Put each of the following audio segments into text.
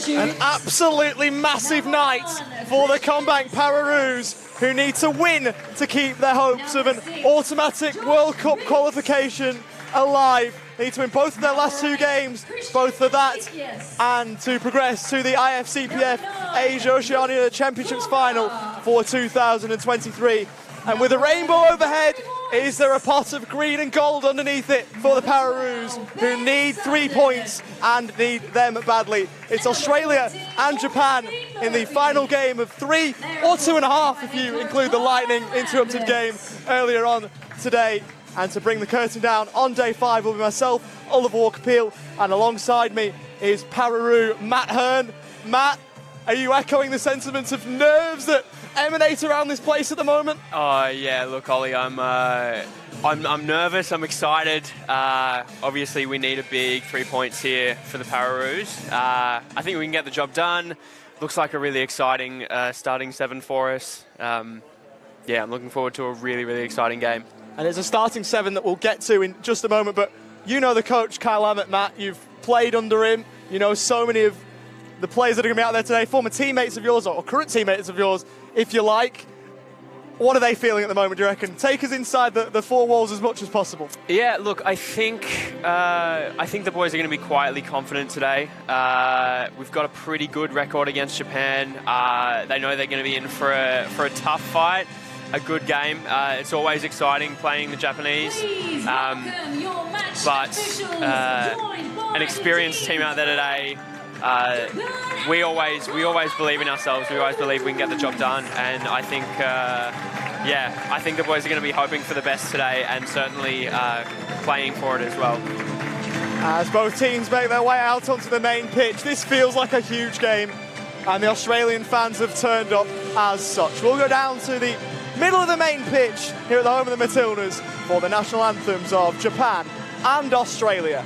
An absolutely massive night for the CommBank Pararoos, who need to win to keep their hopes of an automatic World Cup qualification alive. They need to win both of their last two games, both for that and to progress to the IFCPF Asia Oceania Championships final for 2023. And with a rainbow overhead, is there a pot of green and gold underneath it for the Pararoos, who need 3 points and need them badly? It's Australia and Japan in the final game of 3 or 2.5 if you include the lightning interrupted game earlier on today. And to bring the curtain down on day 5 will be myself, Oliver Walker-Peel, and alongside me is Pararoo Matt Hearn. Matt, are you echoing the sentiments of nerves that emanate around this place at the moment? Oh yeah, look, Ollie, I'm nervous. I'm excited. Obviously, we need a big 3 points here for the Pararoos. I think we can get the job done. Looks like a really exciting starting 7 for us. Yeah, I'm looking forward to a really, really exciting game. And it's a starting 7 that we'll get to in just a moment. But you know the coach, Kyle Ammett, Matt. You've played under him. You know so many of the players that are going to be out there today, former teammates of yours or current teammates of yours, if you like. What are they feeling at the moment, do you reckon? Take us inside the 4 walls as much as possible. Yeah, look, I think the boys are going to be quietly confident today. We've got a pretty good record against Japan. They know they're going to be in for a tough fight, a good game. It's always exciting playing the Japanese. But an experienced team out there today. We always believe in ourselves. We always believe we can get the job done, and I think I think the boys are going to be hoping for the best today, and certainly playing for it as well. As both teams make their way out onto the main pitch, this feels like a huge game, and the Australian fans have turned up as such. We'll go down to the middle of the main pitch here at the home of the Matildas for the national anthems of Japan and Australia.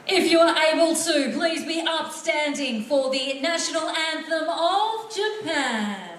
If you are able to, please be upstanding for the national anthem of Japan.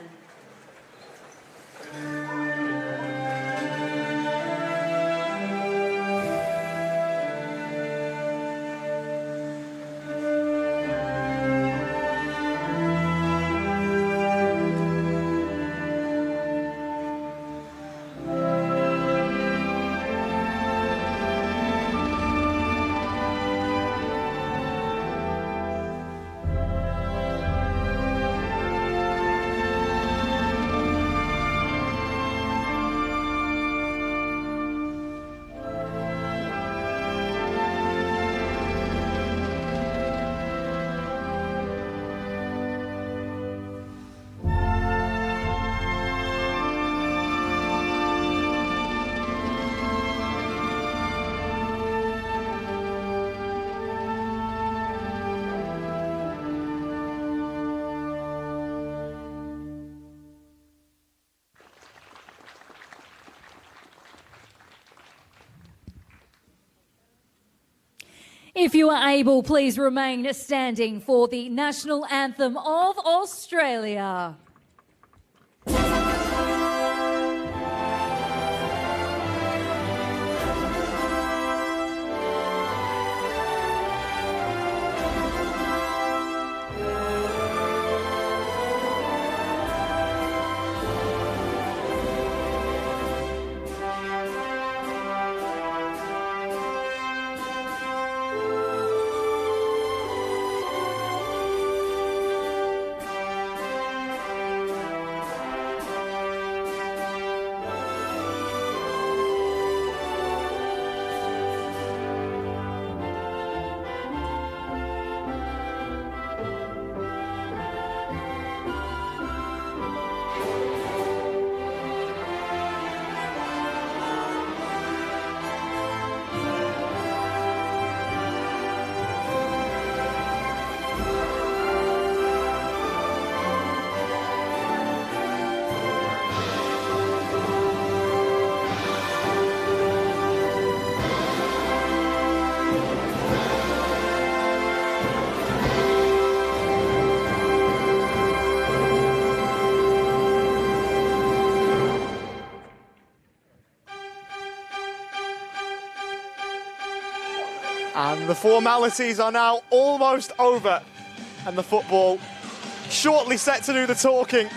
If you are able, please remain standing for the national anthem of Australia. And the formalities are now almost over, and the football shortly set to do the talking.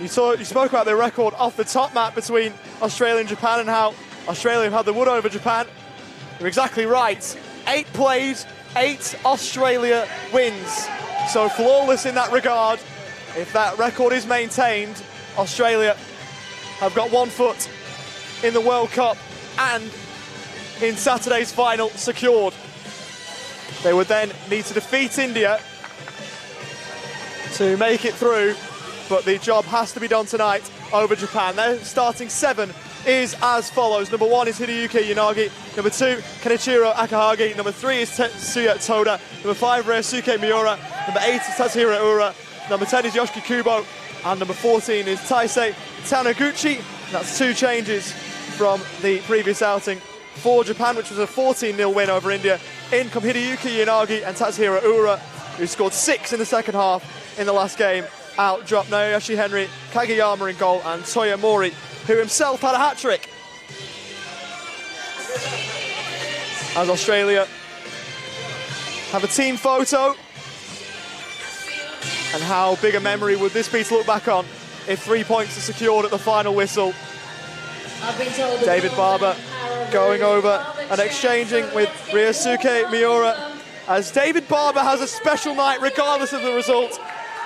You spoke about the record off the top, Matt, between Australia and Japan, and how Australia have had the wood over Japan. You're exactly right. 8 plays, 8 Australia wins. So flawless in that regard. If that record is maintained, Australia have got 1 foot in the World Cup and in Saturday's final secured. They would then need to defeat India to make it through, but the job has to be done tonight over Japan. Their starting 7 is as follows. Number 1 is Hideyuki Yanagi. Number 2, Kenichiro Akahagi. Number 3 is Tetsuya Toda. Number 5, Ryosuke Miura. Number 8 is Tatsuhiro Ura. Number 10 is Yoshiki Kubo. And number 14 is Taisei Taniguchi. That's 2 changes from the previous outing for Japan, which was a 14-0 win over India. In come Hideyuki Yanagi and Tatsuhiro Ura, who scored 6 in the second half in the last game. Out dropped Naoyoshi Henry, Kageyama in goal, and Toya Mori, who himself had a hat-trick. As Australia have a team photo. And how big a memory would this be to look back on if 3 points are secured at the final whistle. David Barber going over and exchanging with Ryosuke Miura. As David Barber has a special night regardless of the result,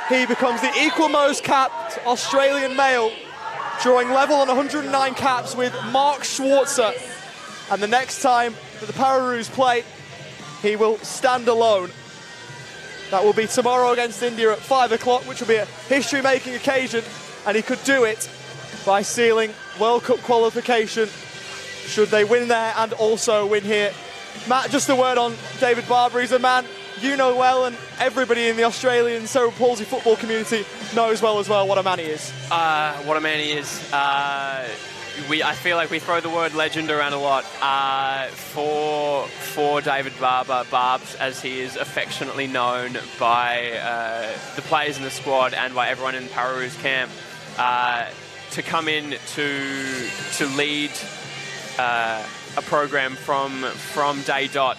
he becomes the equal most capped Australian male, drawing level on 109 caps with Mark Schwarzer. And the next time that the Pararoos play, he will stand alone. That will be tomorrow against India at 5 o'clock, which will be a history-making occasion, and he could do it by sealing World Cup qualification should they win there and also win here. Matt, just a word on David Barber. He's a man you know well, and everybody in the Australian cerebral palsy football community knows well as well what a man he is. What a man he is. I feel like we throw the word legend around a lot for David Barber, Barbs, as he is affectionately known by the players in the squad and by everyone in Pararoos camp. To come in to lead a program from day dot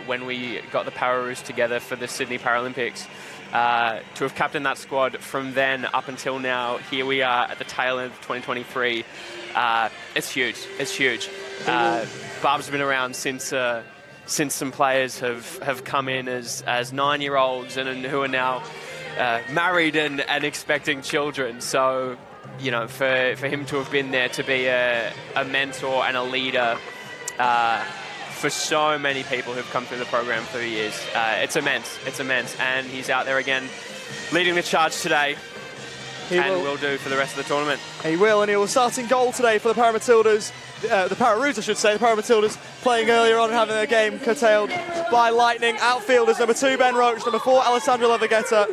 when we got the Pararoos together for the Sydney Paralympics. To have captained that squad from then up until now, here we are at the tail end of 2023. It's huge. It's huge. Barb's been around since some players have come in as 9-year-olds and who are now married and expecting children. So, you know, for him to have been there to be a mentor and a leader for so many people who've come through the program for the years, it's immense. It's immense. And he's out there again leading the charge today. He will do for the rest of the tournament. He will, and he will start in goal today for the Paramatildas. The Pararoos, I should say. The Paramatildas playing earlier on and having their game curtailed by lightning. Outfielders, number 2, Ben Roach. Number 4, Alessandra Levaguetta.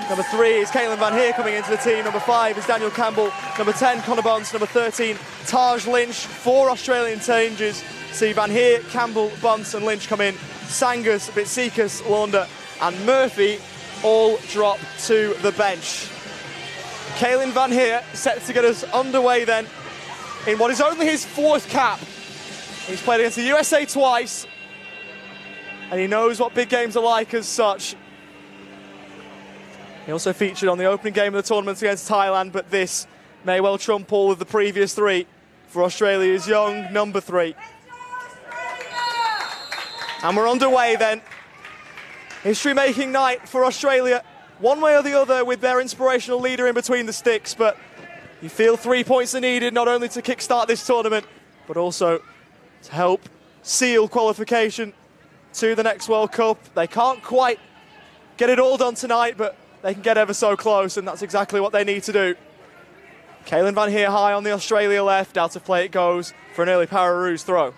Number 3 is Caitlin Van Heer coming into the team. Number 5 is Daniel Campbell. Number 10, Connor Bunce. Number 13, Taj Lynch. 4 Australian changes. See Van Heer, Campbell, Bunce and Lynch come in. Sangus, Bitsikas, Launder and Murphy all drop to the bench. Caitlin Van Heer set to get us underway then in what is only his 4th cap. He's played against the USA twice and he knows what big games are like as such. He also featured on the opening game of the tournament against Thailand, but this may well trump all of the previous 3 for Australia's young number 3. And we're underway then. History-making night for Australia. One way or the other with their inspirational leader in between the sticks, but you feel 3 points are needed not only to kickstart this tournament, but also to help seal qualification to the next World Cup. They can't quite get it all done tonight, but they can get ever so close, and that's exactly what they need to do. Caitlin Van Heer high on the Australia left. Out of play it goes for an early Pararoos throw.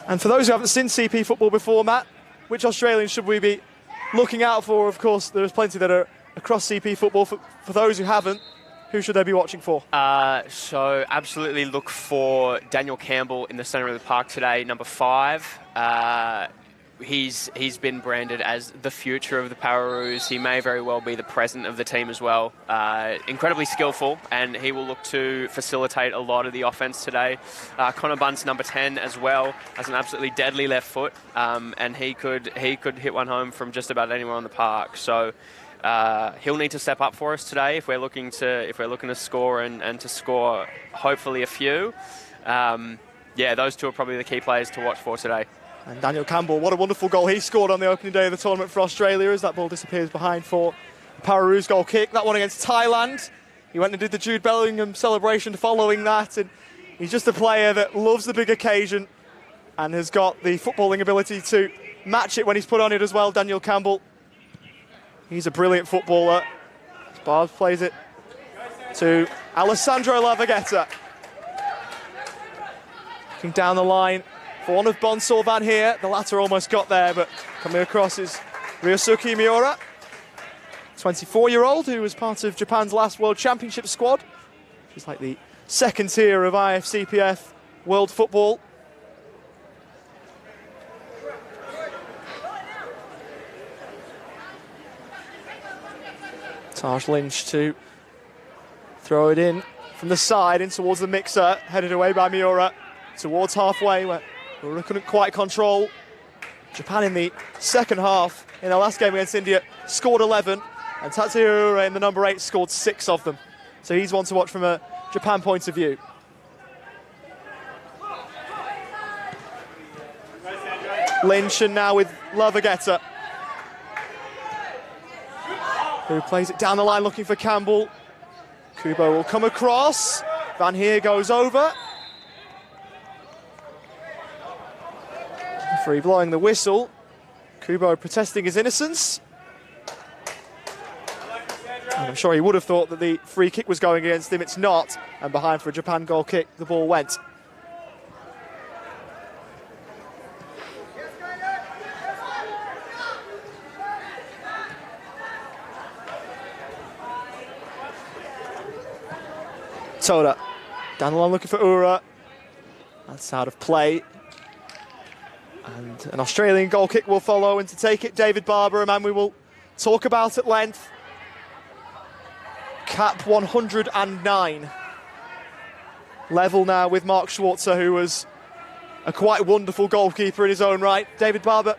And for those who haven't seen CP football before, Matt, which Australians should we be looking out for? Of course, there's plenty that are across CP football. For those who haven't, who should they be watching for? So absolutely look for Daniel Campbell in the centre of the park today, number 5. he's been branded as the future of the Pararoos. He may very well be the present of the team as well. Incredibly skillful, and he will look to facilitate a lot of the offense today. Connor Bunt's number 10 as well, has an absolutely deadly left foot, and he could hit one home from just about anywhere on the park. So he'll need to step up for us today if we're looking to score and to score hopefully a few. Yeah, those two are probably the key players to watch for today. And Daniel Campbell, what a wonderful goal he scored on the opening day of the tournament for Australia as that ball disappears behind for Pararoos goal kick. That one against Thailand. He went and did the Jude Bellingham celebration following that, and he's just a player that loves the big occasion and has got the footballing ability to match it when he's put on it as well, Daniel Campbell. He's a brilliant footballer. Barbs plays it to Alessandro Lavagetta. Looking down the line for one of Bonsor Van here. The latter almost got there, but coming across is Ryosuke Miura, 24-year-old who was part of Japan's last World Championship squad. She's like the second tier of IFCPF World Football. Taj Lynch to throw it in from the side in towards the mixer, headed away by Miura towards halfway where Miura couldn't quite control. Japan in the second half in their last game against India scored 11, and Tatsuya Ure in the number 8 scored 6 of them. So he's one to watch from a Japan point of view. Lynch, and now with Lavagetta, who plays it down the line looking for Campbell. Kubo will come across. Van Heer goes over. Referee blowing the whistle. Kubo protesting his innocence. And I'm sure he would have thought that the free kick was going against him. It's not. And behind for a Japan goal kick, the ball went. Toda down the line looking for Ura. That's out of play. And an Australian goal kick will follow, and to take it, David Barber, a man we will talk about at length. Cap 109. Level now with Mark Schwarzer, who was a quite wonderful goalkeeper in his own right. David Barber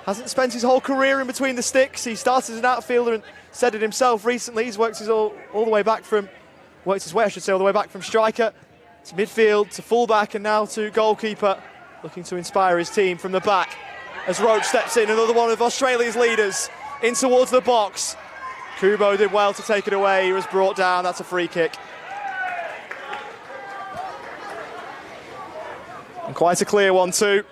hasn't spent his whole career in between the sticks. He started as an outfielder and said it himself recently. He's worked his all the way back from, all the way back from striker to midfield to fullback and now to goalkeeper, looking to inspire his team from the back as Roach steps in, another one of Australia's leaders, in towards the box. Kubo did well to take it away. He was brought down. That's a free kick. And quite a clear one too.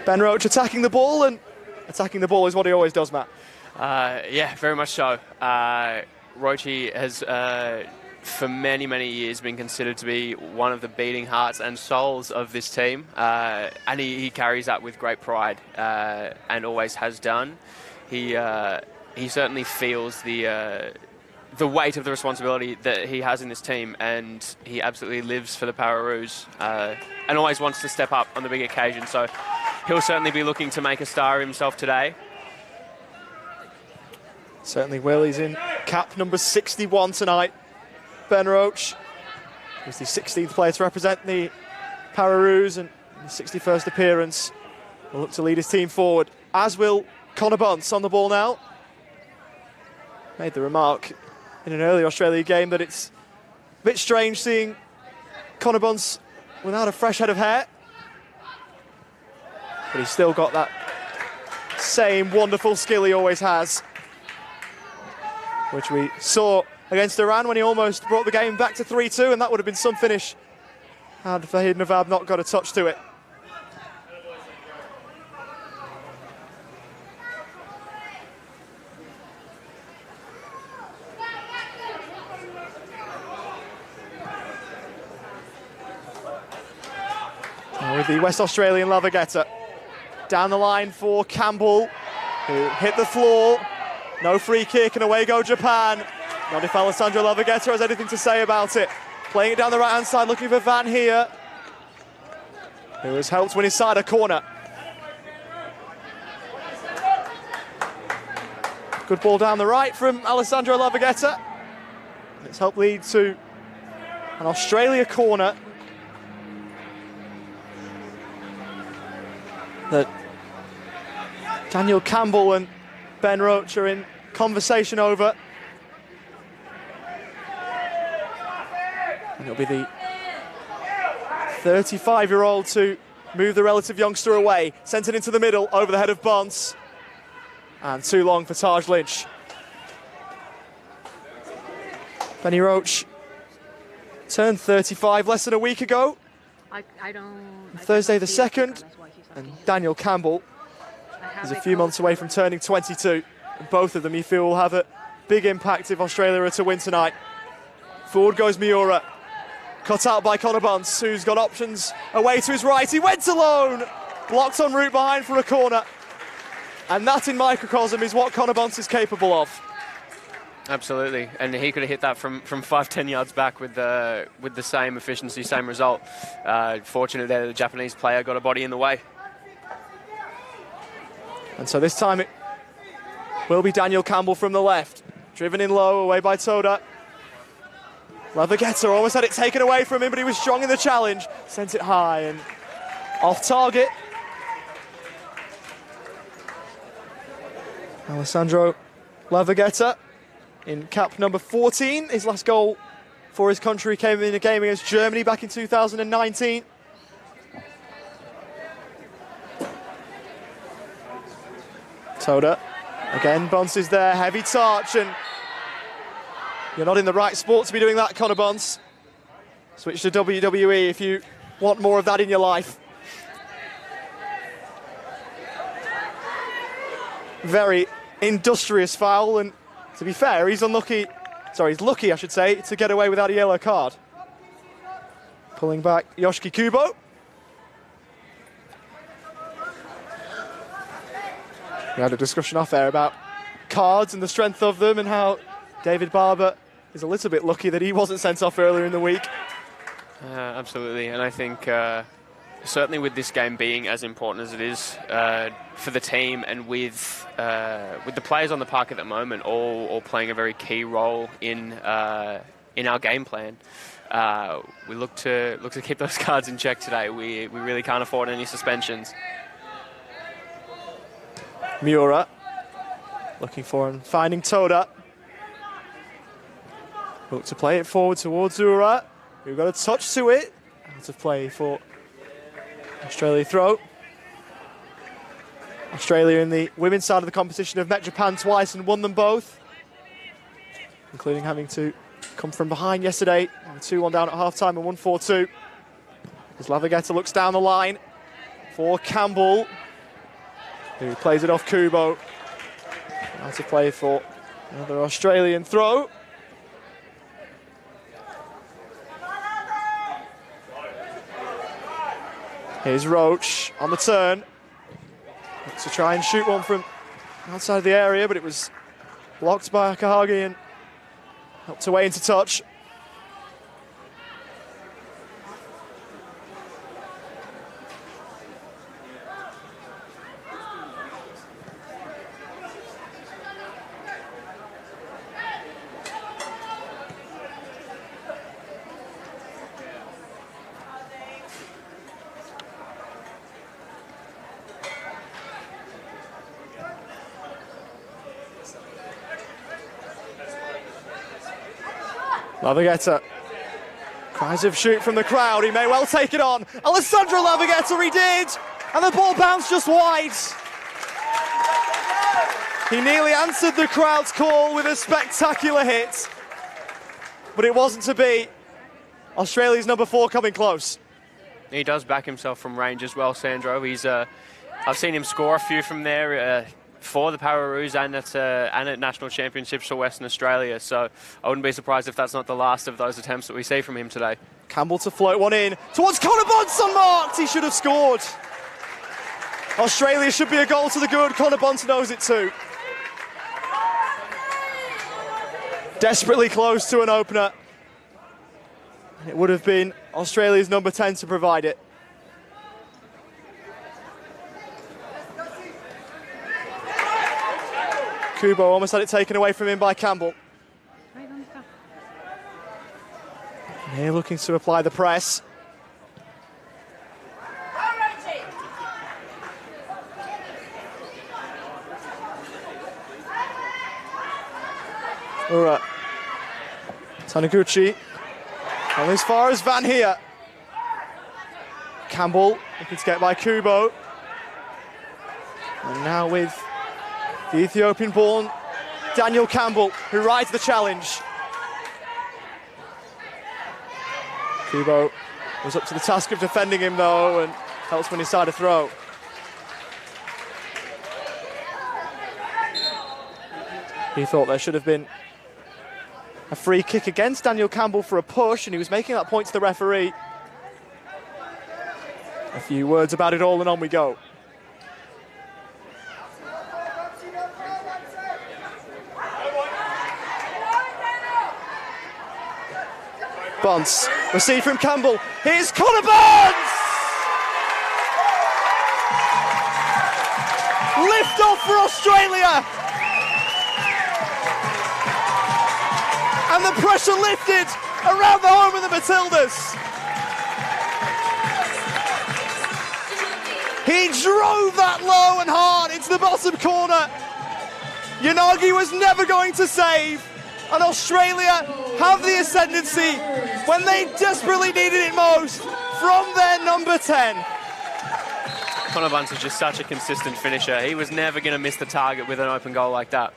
Ben Roach attacking the ball, and attacking the ball is what he always does, Matt. Yeah, very much so. Roachy has, for many, many years, been considered to be one of the beating hearts and souls of this team. And he carries that with great pride, and always has done. He certainly feels the weight of the responsibility that he has in this team, and he absolutely lives for the Pararoos, and always wants to step up on the big occasion. So he'll certainly be looking to make a star of himself today. Certainly will. He's in cap number 61 tonight. Ben Roach was the 16th player to represent the Pararoos, and in his 61st appearance will look to lead his team forward, as will Connor Bunce on the ball now. Made the remark in an early Australia game that it's a bit strange seeing Connor Bunce without a fresh head of hair, but he's still got that same wonderful skill he always has, which we saw against Iran when he almost brought the game back to 3-2, and that would have been some finish had Fahid Navab not got a touch to it. With the West Australian Lavagetta. Down the line for Campbell, who hit the floor. No free kick, and away go Japan. Not if Alessandro Lavagetta has anything to say about it. Playing it down the right-hand side, looking for Van Heer. who has helped win inside a corner. Good ball down the right from Alessandro Lavagetta. It's helped lead to an Australia corner that Daniel Campbell and Ben Roach are in conversation over. And it'll be the 35-year-old to move the relative youngster away. Sent it into the middle, over the head of Bonds. And too long for Taj Lynch. Benny Roach turned 35 less than a week ago. Thursday the 2nd. And Daniel Campbell is a few months away from turning 22. And both of them, you feel, will have a big impact if Australia are to win tonight. Forward goes Miura. Cut out by Connor Bunce, who's got options away to his right. He went alone. Blocked en route behind for a corner. And that in microcosm is what Connor Bunce is capable of. Absolutely, and he could have hit that from 5-10 yards back with the same efficiency, same result. Fortunate there, the Japanese player got a body in the way. And so this time it will be Daniel Campbell from the left. Driven in low, away by Toda. Lavagetta almost had it taken away from him, but he was strong in the challenge. Sent it high and off target. Alessandro Lavagetta in cap number 14. His last goal for his country came in a game against Germany back in 2019. Toda, again, Bunce is there, heavy touch, and you're not in the right sport to be doing that, Connor Bunce. Switch to WWE if you want more of that in your life. Very industrious foul, and to be fair, he's lucky, I should say, to get away without a yellow card. Pulling back Yoshiki Kubo. We had a discussion off air about cards and the strength of them and how David Barber is a little bit lucky that he wasn't sent off earlier in the week. Absolutely, and I think certainly with this game being as important as it is for the team, and with the players on the park at the moment all playing a very key role in our game plan, we look to keep those cards in check today. We really can't afford any suspensions. Miura looking for and finding Toda. Look to play it forward towards Ura, who got a touch to it. Out of play for Australia throw. Australia in the women's side of the competition have met Japan twice and won them both, including having to come from behind yesterday. 2-1 down at half-time and 1-4-2. As Lavagetta looks down the line for Campbell, who plays it off Kubo. Out of play for another Australian throw. Here's Roach on the turn. Looks to try and shoot one from outside the area, but it was blocked by Akahagi and helped away into touch. Lavagetta, cries of shoot from the crowd, he may well take it on. Alessandro Lavagetta, he did, and the ball bounced just wide. He nearly answered the crowd's call with a spectacular hit, but it wasn't to be. Australia's number 4 coming close. He does back himself from range as well, Sandro. I've seen him score a few from there for the Pararoos and at national championships for Western Australia, so I wouldn't be surprised if that's not the last of those attempts that we see from him today. Campbell to float one in towards Connor Bunce, unmarked. He should have scored. Australia should be a goal to the good. Connor Bunce knows it too. Desperately close to an opener. It would have been Australia's number 10 to provide it. Kubo almost had it taken away from him by Campbell. And here looking to apply the press. Ura. Taniguchi. Only as far as Van here. Campbell looking to get by Kubo. And now with the Ethiopian-born Daniel Campbell, who rides the challenge. Kubo was up to the task of defending him though, and helps when he started to throw. He thought there should have been a free kick against Daniel Campbell for a push, and he was making that point to the referee. A few words about it all, and on we go. Bonds, received from Campbell. Here's Connor Bonds! Lift off for Australia! And the pressure lifted around the home of the Matildas. He drove that low and hard into the bottom corner. Yanagi was never going to save. And Australia have the ascendancy when they desperately needed it most from their number 10. Connor Bunce is just such a consistent finisher. He was never going to miss the target with an open goal like that.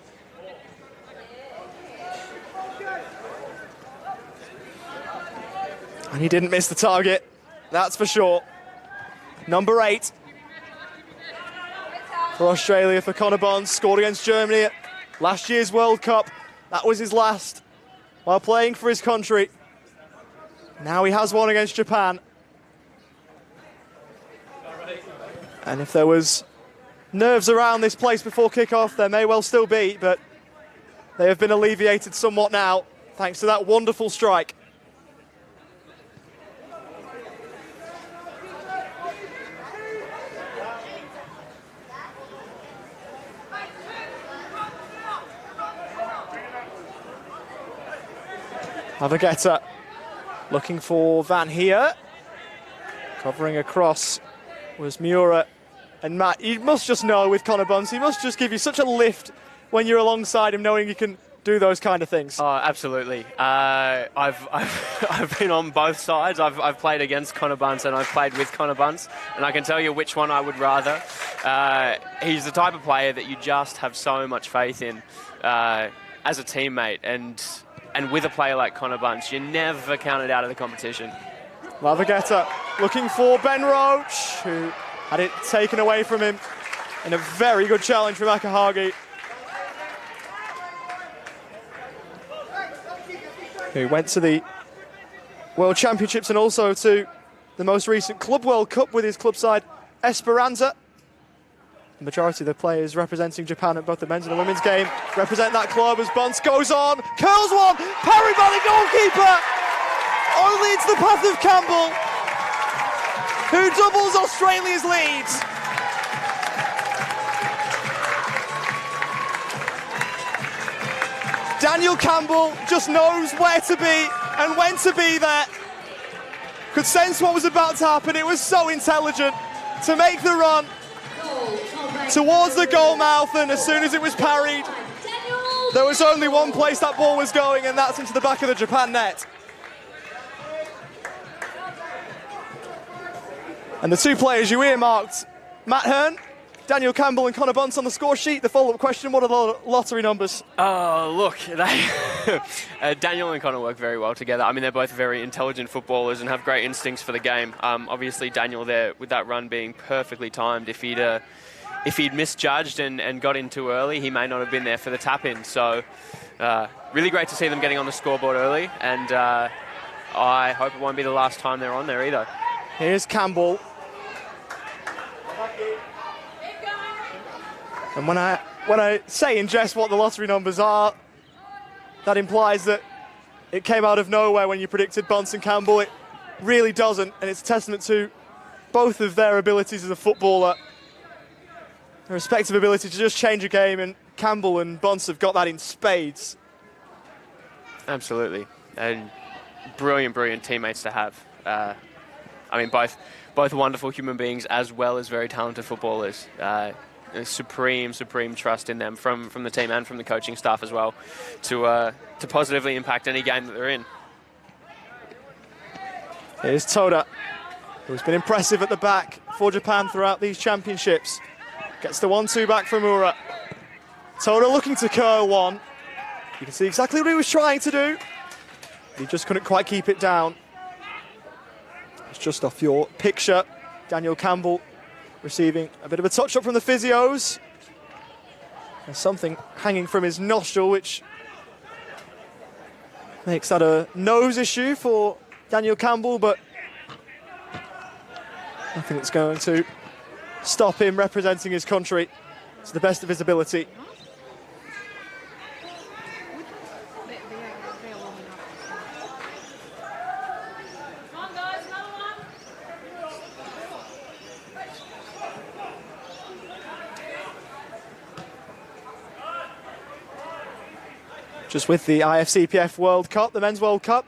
And he didn't miss the target, that's for sure. Number 8 for Australia for Connor Bonds, scored against Germany at last year's World Cup. That was his last while playing for his country. Now he has one against Japan. And if there was nerves around this place before kickoff, there may well still be, but they have been alleviated somewhat now, thanks to that wonderful strike. Havageta looking for Van here. Covering across was Miura and Matt. You must just know with Connor Bonds, he must just give you such a lift when you're alongside him, knowing you can do those kind of things. Oh, absolutely. I've been on both sides. I've played against Connor Bunce and I've played with Connor Bunce, and I can tell you which one I would rather. He's the type of player that you just have so much faith in as a teammate, and with a player like Connor Bunce, you're never counted out of the competition. Lavagetta looking for Ben Roach, who had it taken away from him in a very good challenge from Akahagi, who went to the World Championships and also to the most recent Club World Cup with his club side Esperanza. The majority of the players representing Japan at both the men's and the women's game represent that club as Bunce goes on, curls one, parried by the goalkeeper, only into the path of Campbell, who doubles Australia's lead. Daniel Campbell just knows where to be and when to be there. Could sense what was about to happen. It was so intelligent to make the run towards the goal mouth, and as soon as it was parried, there was only one place that ball was going, and that's into the back of the Japan net. And the two players you earmarked, Matt Hearn, Daniel Campbell and Connor Bunce on the score sheet. The follow-up question, what are the lottery numbers? Oh, look, Daniel and Connor work very well together. I mean, they're both very intelligent footballers and have great instincts for the game. Obviously, Daniel there, with that run being perfectly timed, if he'd misjudged and got in too early, he may not have been there for the tap-in. So, really great to see them getting on the scoreboard early, and I hope it won't be the last time they're on there either. Here's Campbell. And when I say in jest what the lottery numbers are, that implies that it came out of nowhere when you predicted Bunce and Campbell. It really doesn't, and it's a testament to both of their abilities as a footballer, their respective ability to just change a game and Campbell and Bunce have got that in spades. Absolutely. And brilliant, brilliant teammates to have. I mean, both wonderful human beings as well as very talented footballers. Supreme trust in them from the team and from the coaching staff as well to positively impact any game that they're in. Here's Toda, who's been impressive at the back for Japan throughout these championships. Gets the 1-2 back from Ura. Toda looking to curl one. You can see exactly what he was trying to do. He just couldn't quite keep it down. It's just off your picture. Daniel Campbell receiving a bit of a touch-up from the physios. There's something hanging from his nostril, which makes that a nose issue for Daniel Campbell, but nothing that's going to stop him representing his country to the best of his ability. Just with the IFCPF World Cup, the Men's World Cup,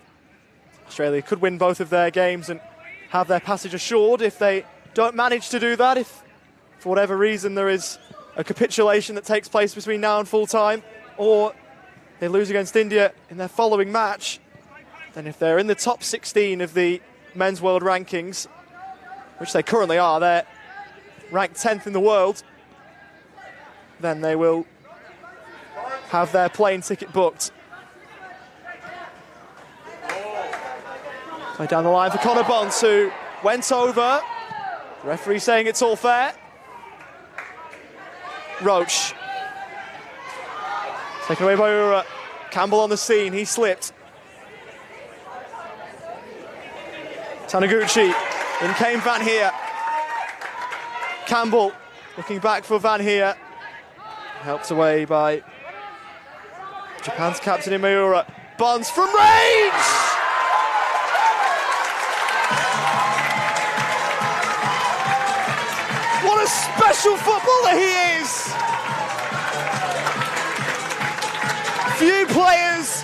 Australia could win both of their games and have their passage assured. If they don't manage to do that, if for whatever reason there is a capitulation that takes place between now and full time, or they lose against India in their following match, then if they're in the top 16 of the men's world rankings, which they currently are, they're ranked 10th in the world, then they will have their plane ticket booked. Play down the line for Connor Bonds, who went over. The referee saying it's all fair. Roach. Taken away by Ura. Campbell on the scene, he slipped. Taniguchi, in came Van Heer. Campbell looking back for Van Heer. Helped away by Japan's captain in Miura. Bonds from range! What a special footballer he is! Few players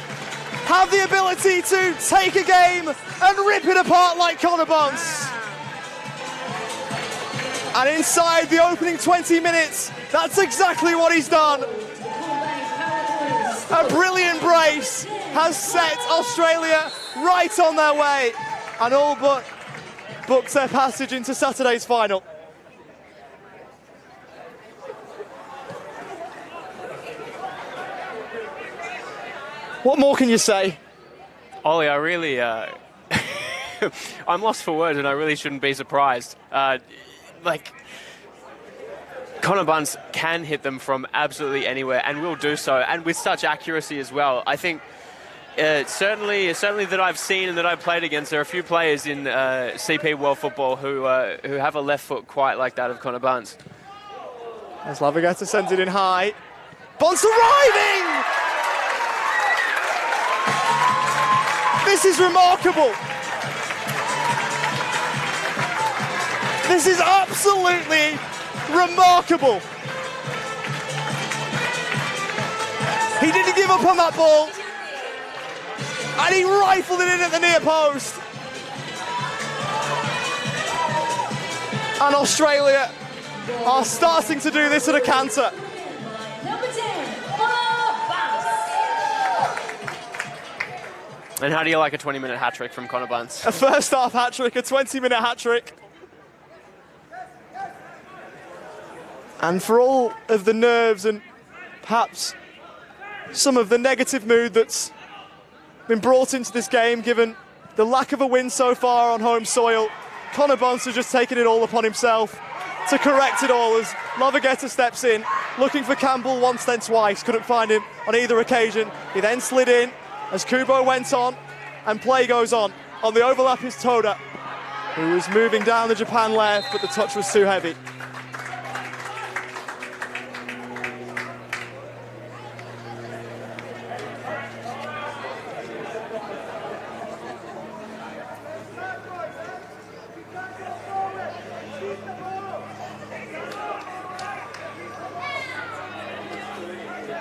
have the ability to take a game and rip it apart like Connor Bonds. And inside the opening 20 minutes, that's exactly what he's done. A brilliant brace has set Australia right on their way and all but booked their passage into Saturday's final. What more can you say? Ollie, I really, I'm lost for words and I really shouldn't be surprised. Connor Bunce can hit them from absolutely anywhere and will do so, and with such accuracy as well. I think certainly that I've seen and that I've played against, there are a few players in CP World Football who have a left foot quite like that of Connor Bunce. As Lavagata sends it in high. Bunce arriving! This is remarkable. This is absolutely remarkable. He didn't give up on that ball. And he rifled it in at the near post. And Australia are starting to do this at a canter. Number 10, And how do you like a 20-minute hat-trick from Connor Bunce? A first half hat-trick, a 20-minute hat-trick. And for all of the nerves and perhaps some of the negative mood that's been brought into this game, given the lack of a win so far on home soil, Connor Bunce has just taken it all upon himself to correct it all as Lavageta steps in, looking for Campbell once then twice, couldn't find him on either occasion. He then slid in as Kubo went on, and play goes on. On the overlap is Toda, who was moving down the Japan left, but the touch was too heavy.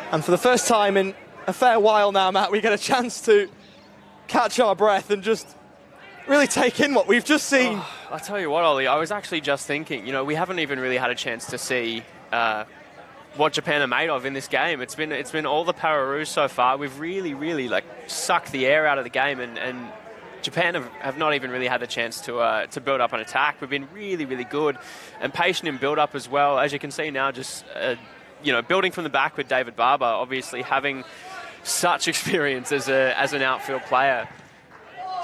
And for the first time in a fair while now, Matt, we get a chance to catch our breath and just really take in what we've just seen. Oh, I'll tell you what, Ollie, I was actually just thinking, you know, we haven't even really had a chance to see what Japan are made of in this game. It's been all the Pararoos so far. We've really like sucked the air out of the game, and Japan have not even really had the chance to build up an attack. We've been really good and patient in build up as well. As you can see now, just you know, building from the back with David Barber, obviously having such experience as an outfield player.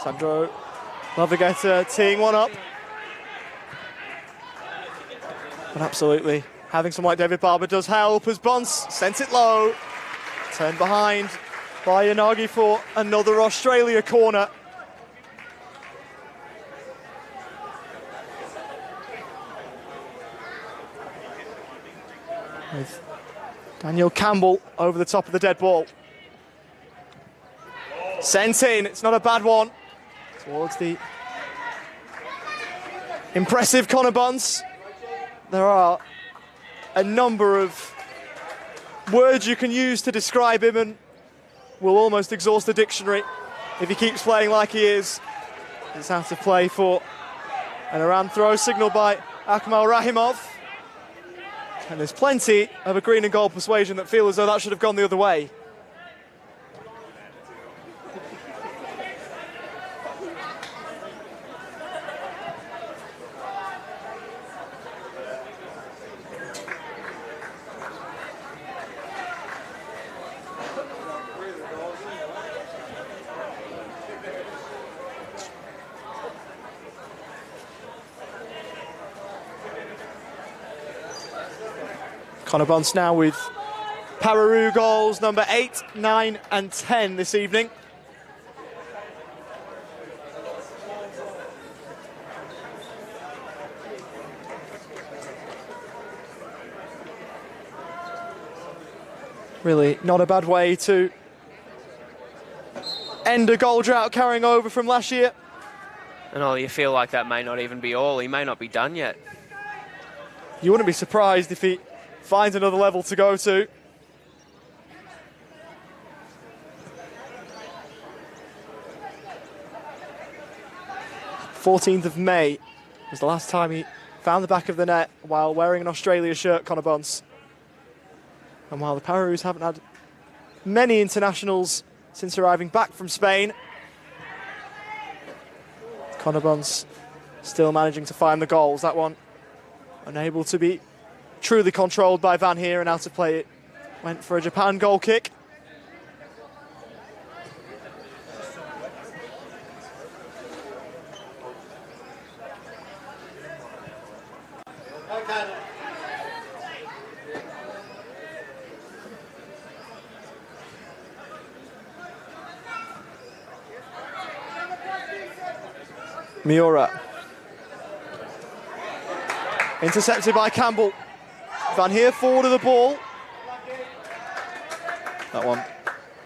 Sandro Navigator teeing one up. But absolutely, having someone like David Barber does help as Bonds sent it low. Turned behind by Yanagi for another Australia corner. With Daniel Campbell over the top of the dead ball. Sent in, it's not a bad one. Towards the impressive Connor Bunce. There are a number of words you can use to describe him, and will almost exhaust the dictionary if he keeps playing like he is. It's out of play for an Iran throw signalled by Akmal Rahimov. And there's plenty of a green and gold persuasion that feel as though that should have gone the other way. Connor Bunce now with Pararoo goals number 8, 9 and 10 this evening. Really not a bad way to end a goal drought carrying over from last year. And Ollie, you feel like that may not even be all. He may not be done yet. You wouldn't be surprised if he finds another level to go to. "14th of May was the last time he found the back of the net while wearing an Australia shirt, Connor Bunce. And while the Pararoos haven't had many internationals since arriving back from Spain, Connor Bunce still managing to find the goals. That one unable to be truly controlled by Van Heer, and out of play it went for a Japan goal kick. Miura. Intercepted by Campbell. Van Heer forward of the ball. That one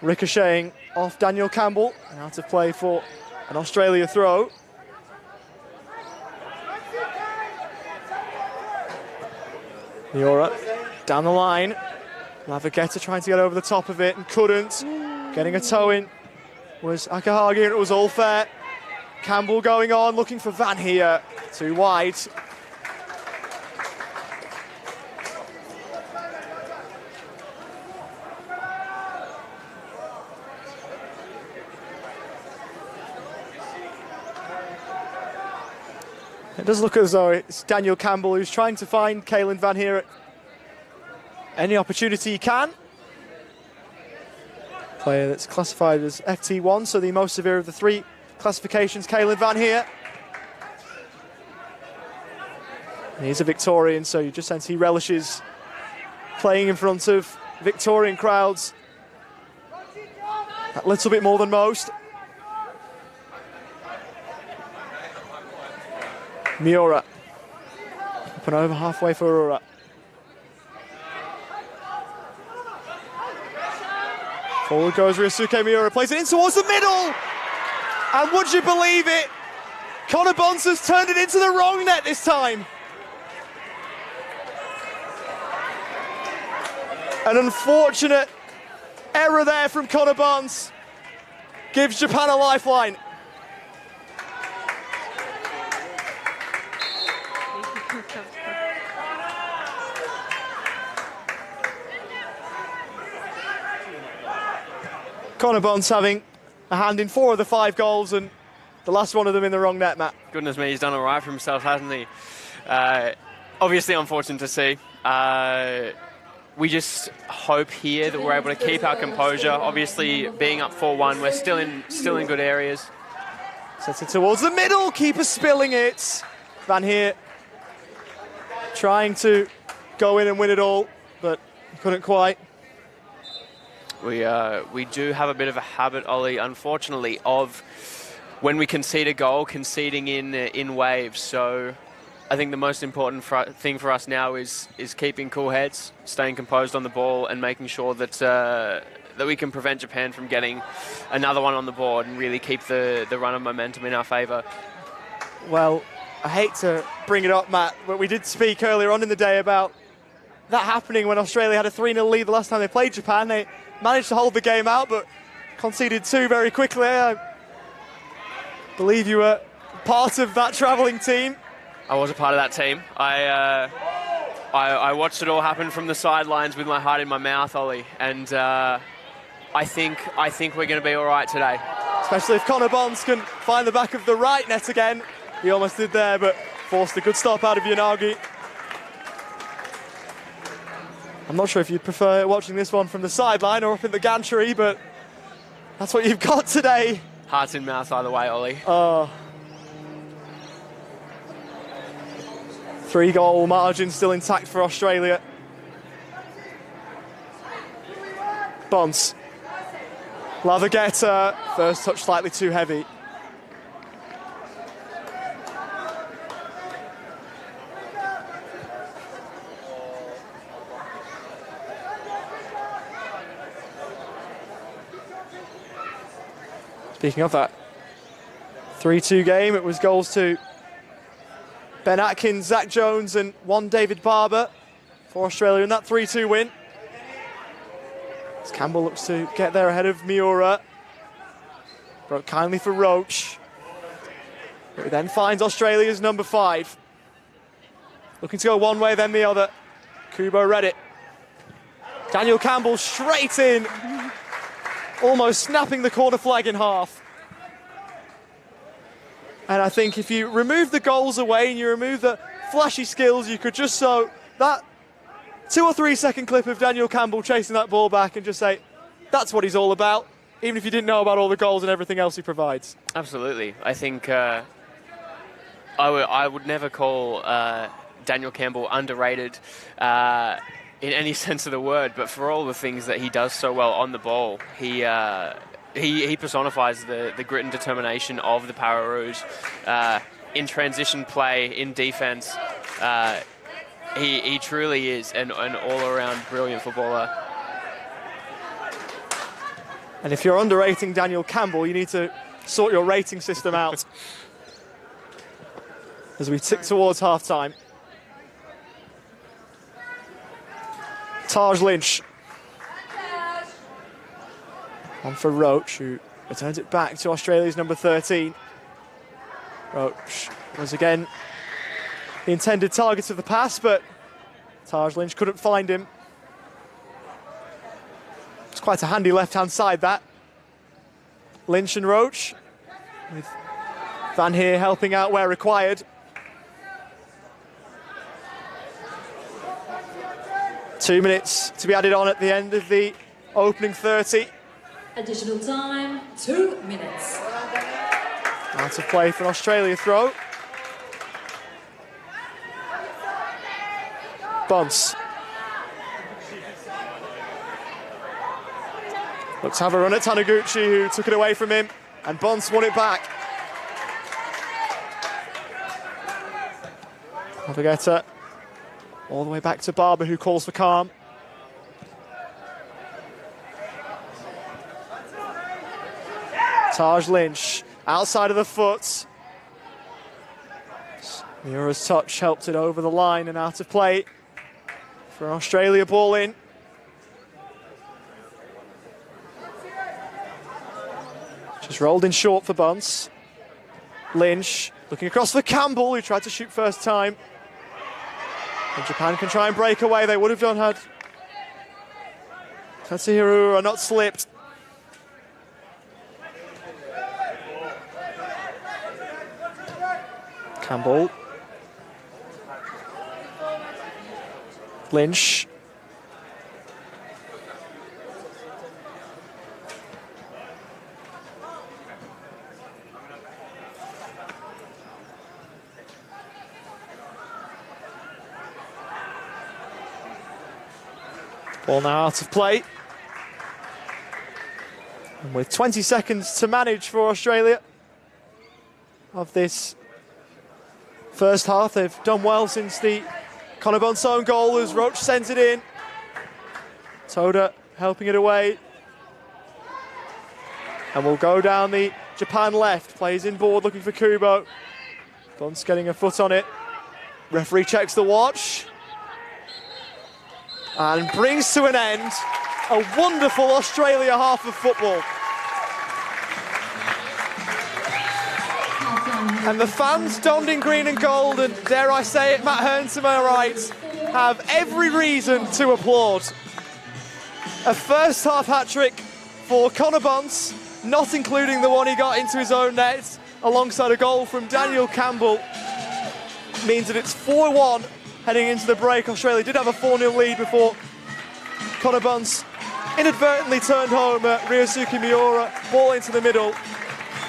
ricocheting off Daniel Campbell. And out of play for an Australia throw. Miura down the line. Lavagetta trying to get over the top of it and couldn't. Getting a toe in was Akahagi, and it was all fair. Campbell going on, looking for Van Heer. Too wide. It does look as though it's Daniel Campbell who's trying to find Caelan Van Heer at any opportunity he can. Player that's classified as FT1, so the most severe of the three classifications, Caelan Van Heer. And he's a Victorian, so you just sense he relishes playing in front of Victorian crowds a little bit more than most. Miura. Up and over halfway for Aurora. Forward goes Ryosuke Miura, plays it in towards the middle! And would you believe it? Connor Bunce has turned it into the wrong net this time. An unfortunate Error there from Connor Barnes. Gives Japan a lifeline. Connor Barnes having a hand in 4 of the 5 goals, and the last one of them in the wrong net, Matt. Goodness me, he's done all right for himself, hasn't he? Obviously unfortunate to see. We just hope here that we're able to keep our composure. Obviously, being up 4-1, we're still in good areas. Sets it towards the middle, keeper spilling it. Van Heer trying to go in and win it all, but couldn't quite. We do have a bit of a habit, Ollie, unfortunately, of when we concede a goal, conceding in waves. So I think the most important thing for us now is keeping cool heads, staying composed on the ball, and making sure that that we can prevent Japan from getting another one on the board and really keep the run of momentum in our favour. Well, I hate to bring it up, Matt, but we did speak earlier on in the day about that happening when Australia had a 3-0 lead the last time they played Japan. They managed to hold the game out, but conceded 2 very quickly. I believe you were part of that travelling team. I was a part of that team. I watched it all happen from the sidelines with my heart in my mouth, Ollie, and I think we're going to be all right today. Especially if Connor Barnes can find the back of the right net again. He almost did there, but forced a good stop out of Yanagi. I'm not sure if you'd prefer watching this one from the sideline or up in the gantry, but that's what you've got today. Hearts in mouth either way, Ollie. 3-goal margin still intact for Australia. Bonds. Lavagetta, first touch slightly too heavy. Speaking of that 3-2 game, it was goals to Ben Atkins, Zach Jones and one David Barber for Australia in that 3-2 win. As Campbell looks to get there ahead of Miura. Broke kindly for Roach. But he then finds Australia's number 5. Looking to go one way, then the other. Kubo read it. Daniel Campbell straight in. Almost snapping the corner flag in half. And I think if you remove the goals away and you remove the flashy skills, you could just show that 2 or 3 second clip of Daniel Campbell chasing that ball back and just say, that's what he's all about, even if you didn't know about all the goals and everything else he provides. Absolutely. I think I would never call Daniel Campbell underrated in any sense of the word, but for all the things that he does so well on the ball, he personifies the grit and determination of the Pararoos in transition play, in defence. He truly is an all-around brilliant footballer. And if you're underrating Daniel Campbell, you need to sort your rating system out. As we tick towards half-time. Taj Lynch. On for Roach, who returns it back to Australia's number 13. Roach was again the intended target of the pass, but Taj Lynch couldn't find him. It's quite a handy left-hand side, that. Lynch and Roach, with Van Heer helping out where required. Two minutes to be added on at the end of the opening 30. Additional time, 2 minutes. Out of play for an Australia throw. Bonds. Looks to have a run at Taniguchi, who took it away from him, and Bonds won it back. Lavagetta all the way back to Barber, who calls for calm. Taj Lynch, outside of the foot. Miura's touch helped it over the line and out of play for an Australia ball in. Just rolled in short for Bunce. Lynch looking across for Campbell, who tried to shoot first time. And Japan can try and break away. They would have done had Katsuhiro not slipped. Campbell. Lynch. Ball now out of play. And with 20 seconds to manage for Australia of this first half, they've done well since the Connor Bunce own goal as Roach sends it in. Toda helping it away. And we'll go down the Japan left. Plays inboard looking for Kubo. Bunce getting a foot on it. Referee checks the watch. And brings to an end a wonderful Australia half of football. And the fans donned in green and gold, and dare I say it, Matt Hearn to my right, have every reason to applaud. A first half hat-trick for Connor Bunce, not including the one he got into his own net, alongside a goal from Daniel Campbell, means that it's 4-1 heading into the break. Australia did have a 4-0 lead before Connor Bunce inadvertently turned home at Ryosuke Miura, ball into the middle.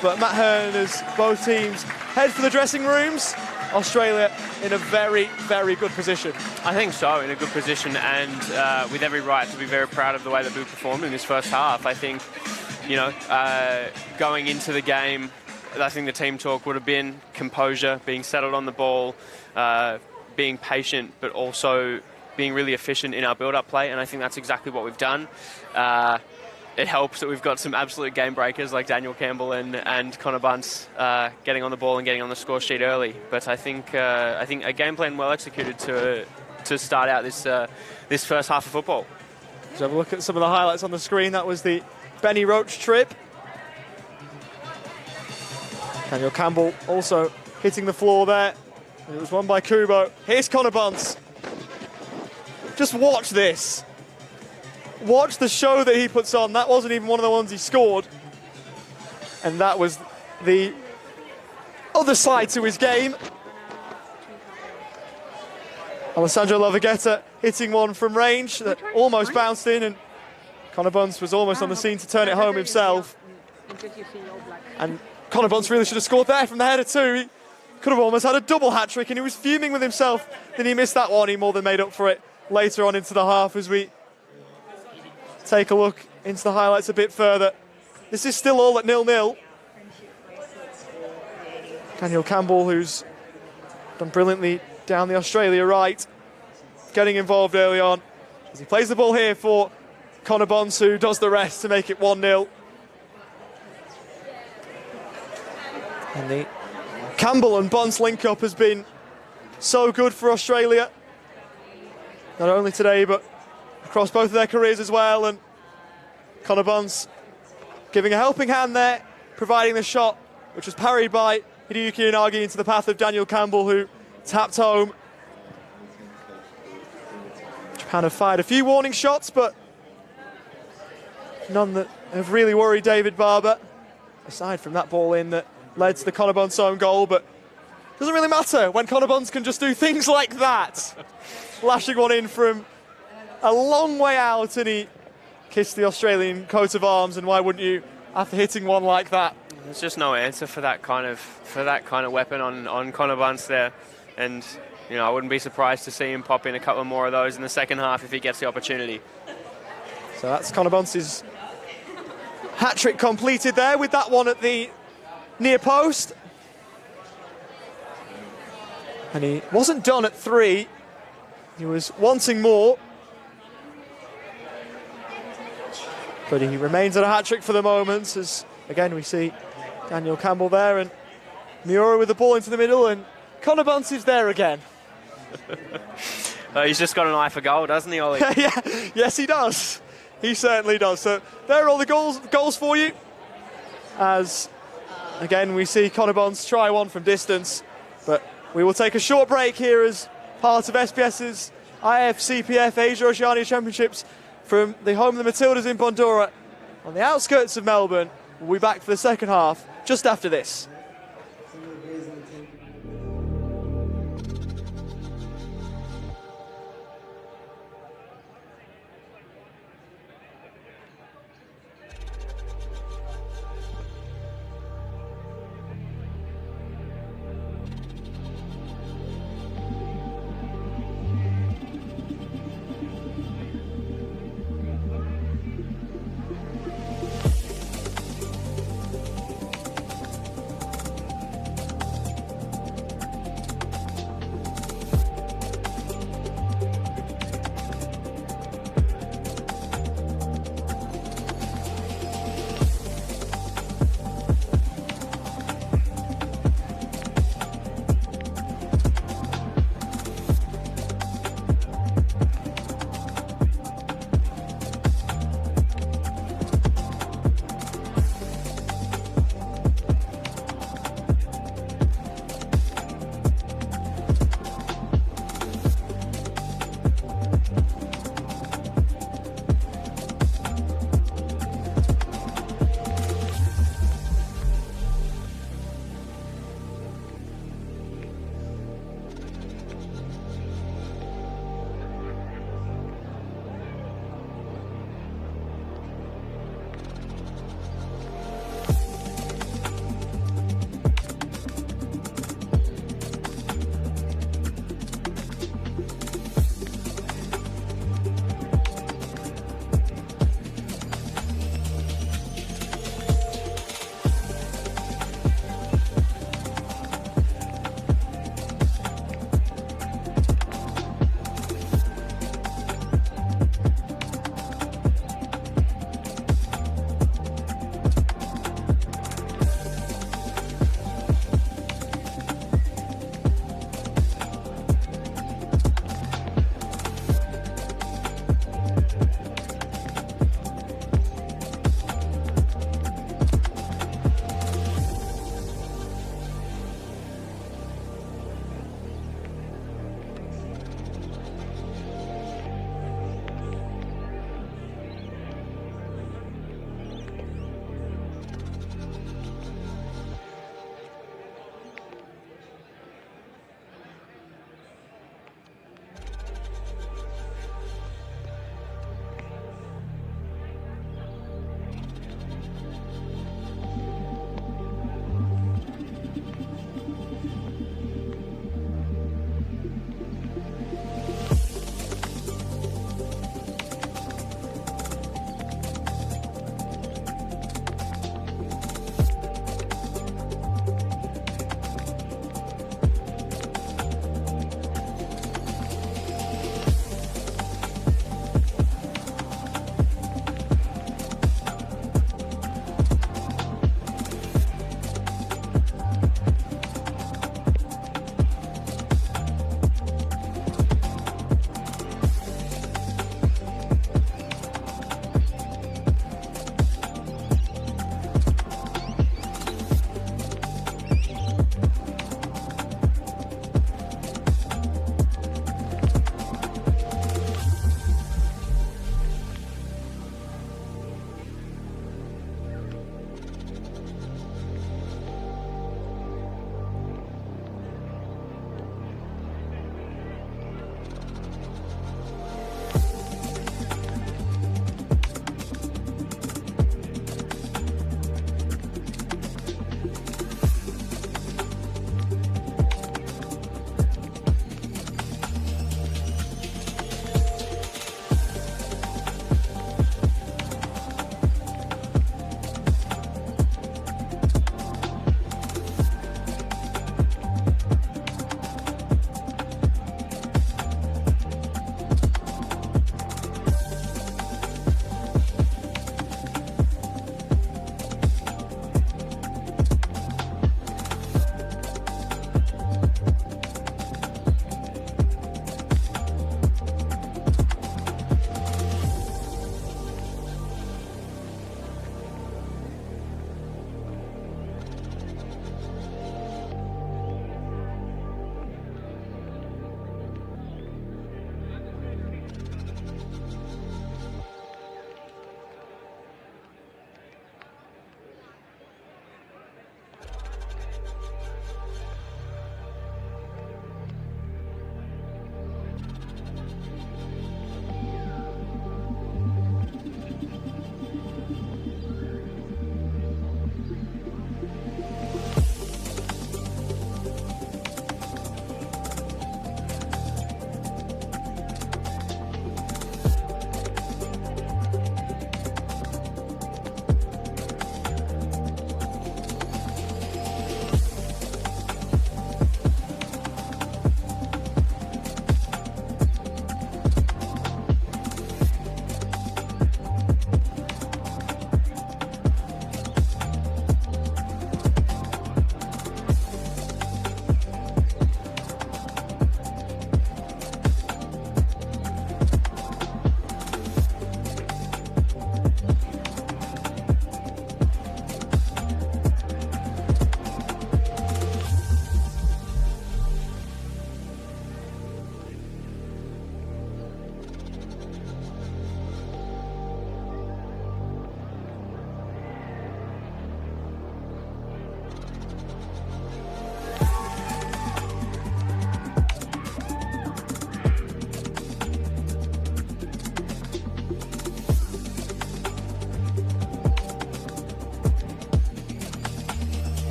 But Matt Hearn, as both teams head for the dressing rooms, Australia in a very, very good position. I think so, in a good position, and with every right to be very proud of the way that we performed in this first half. I think, you know, going into the game, I think the team talk would have been composure, being settled on the ball, being patient, but also being really efficient in our build-up play, and I think that's exactly what we've done. It helps that we've got some absolute game breakers like Daniel Campbell and Connor Bunce getting on the ball and getting on the score sheet early. But I think a game plan well executed to start out this first half of football. Let's have a look at some of the highlights on the screen. That was the Benny Roach trip. Daniel Campbell also hitting the floor there. It was won by Kubo. Here's Connor Bunce. Just watch this. Watch the show that he puts on. That wasn't even one of the ones he scored. And that was the other side to his game. Alessandro Lavagetta hitting one from range that almost bounced in, and Connor Bunce was almost on the scene to turn it home himself. And Connor Bunce really should have scored there from the header too. He could have almost had a double hat-trick, and he was fuming with himself. Then he missed that one. He more than made up for it later on into the half as we take a look into the highlights a bit further. This is still all at 0-0. Daniel Campbell, who's done brilliantly down the Australia right, getting involved early on as he plays the ball here for Connor Bunce, who does the rest to make it 1-0. And the Campbell and Bunce link-up has been so good for Australia, not only today but across both of their careers as well. And Connor Bunce giving a helping hand there, providing the shot, which was parried by Hideyuki Inagi into the path of Daniel Campbell, who tapped home. Japan have fired a few warning shots, but none that have really worried David Barber, aside from that ball in that led to the Connor Bunce own goal. But it doesn't really matter when Connor Bunce can just do things like that. Lashing one in from a long way out, and he kissed the Australian coat of arms. And why wouldn't you after hitting one like that? There's just no answer for that kind of weapon on Connor Bunce there, and you know I wouldn't be surprised to see him pop in a couple more of those in the second half if he gets the opportunity. So that's Connor Bunce's hat-trick completed there with that one at the near post. And he wasn't done at 3. He was wanting more. But he remains at a hat-trick for the moment, as again we see Daniel Campbell there and Miura with the ball into the middle, and Connor Bunce is there again. He's just got an eye for goal, doesn't he, Ollie? Yeah, yes he does. He certainly does. So there are all the goals for you. as, again, we see Connor Bonds try one from distance. But we will take a short break here as part of SPS's IFCPF Asia Oceania Championships from the home of the Matildas in Bondura on the outskirts of Melbourne. We'll be back for the second half just after this.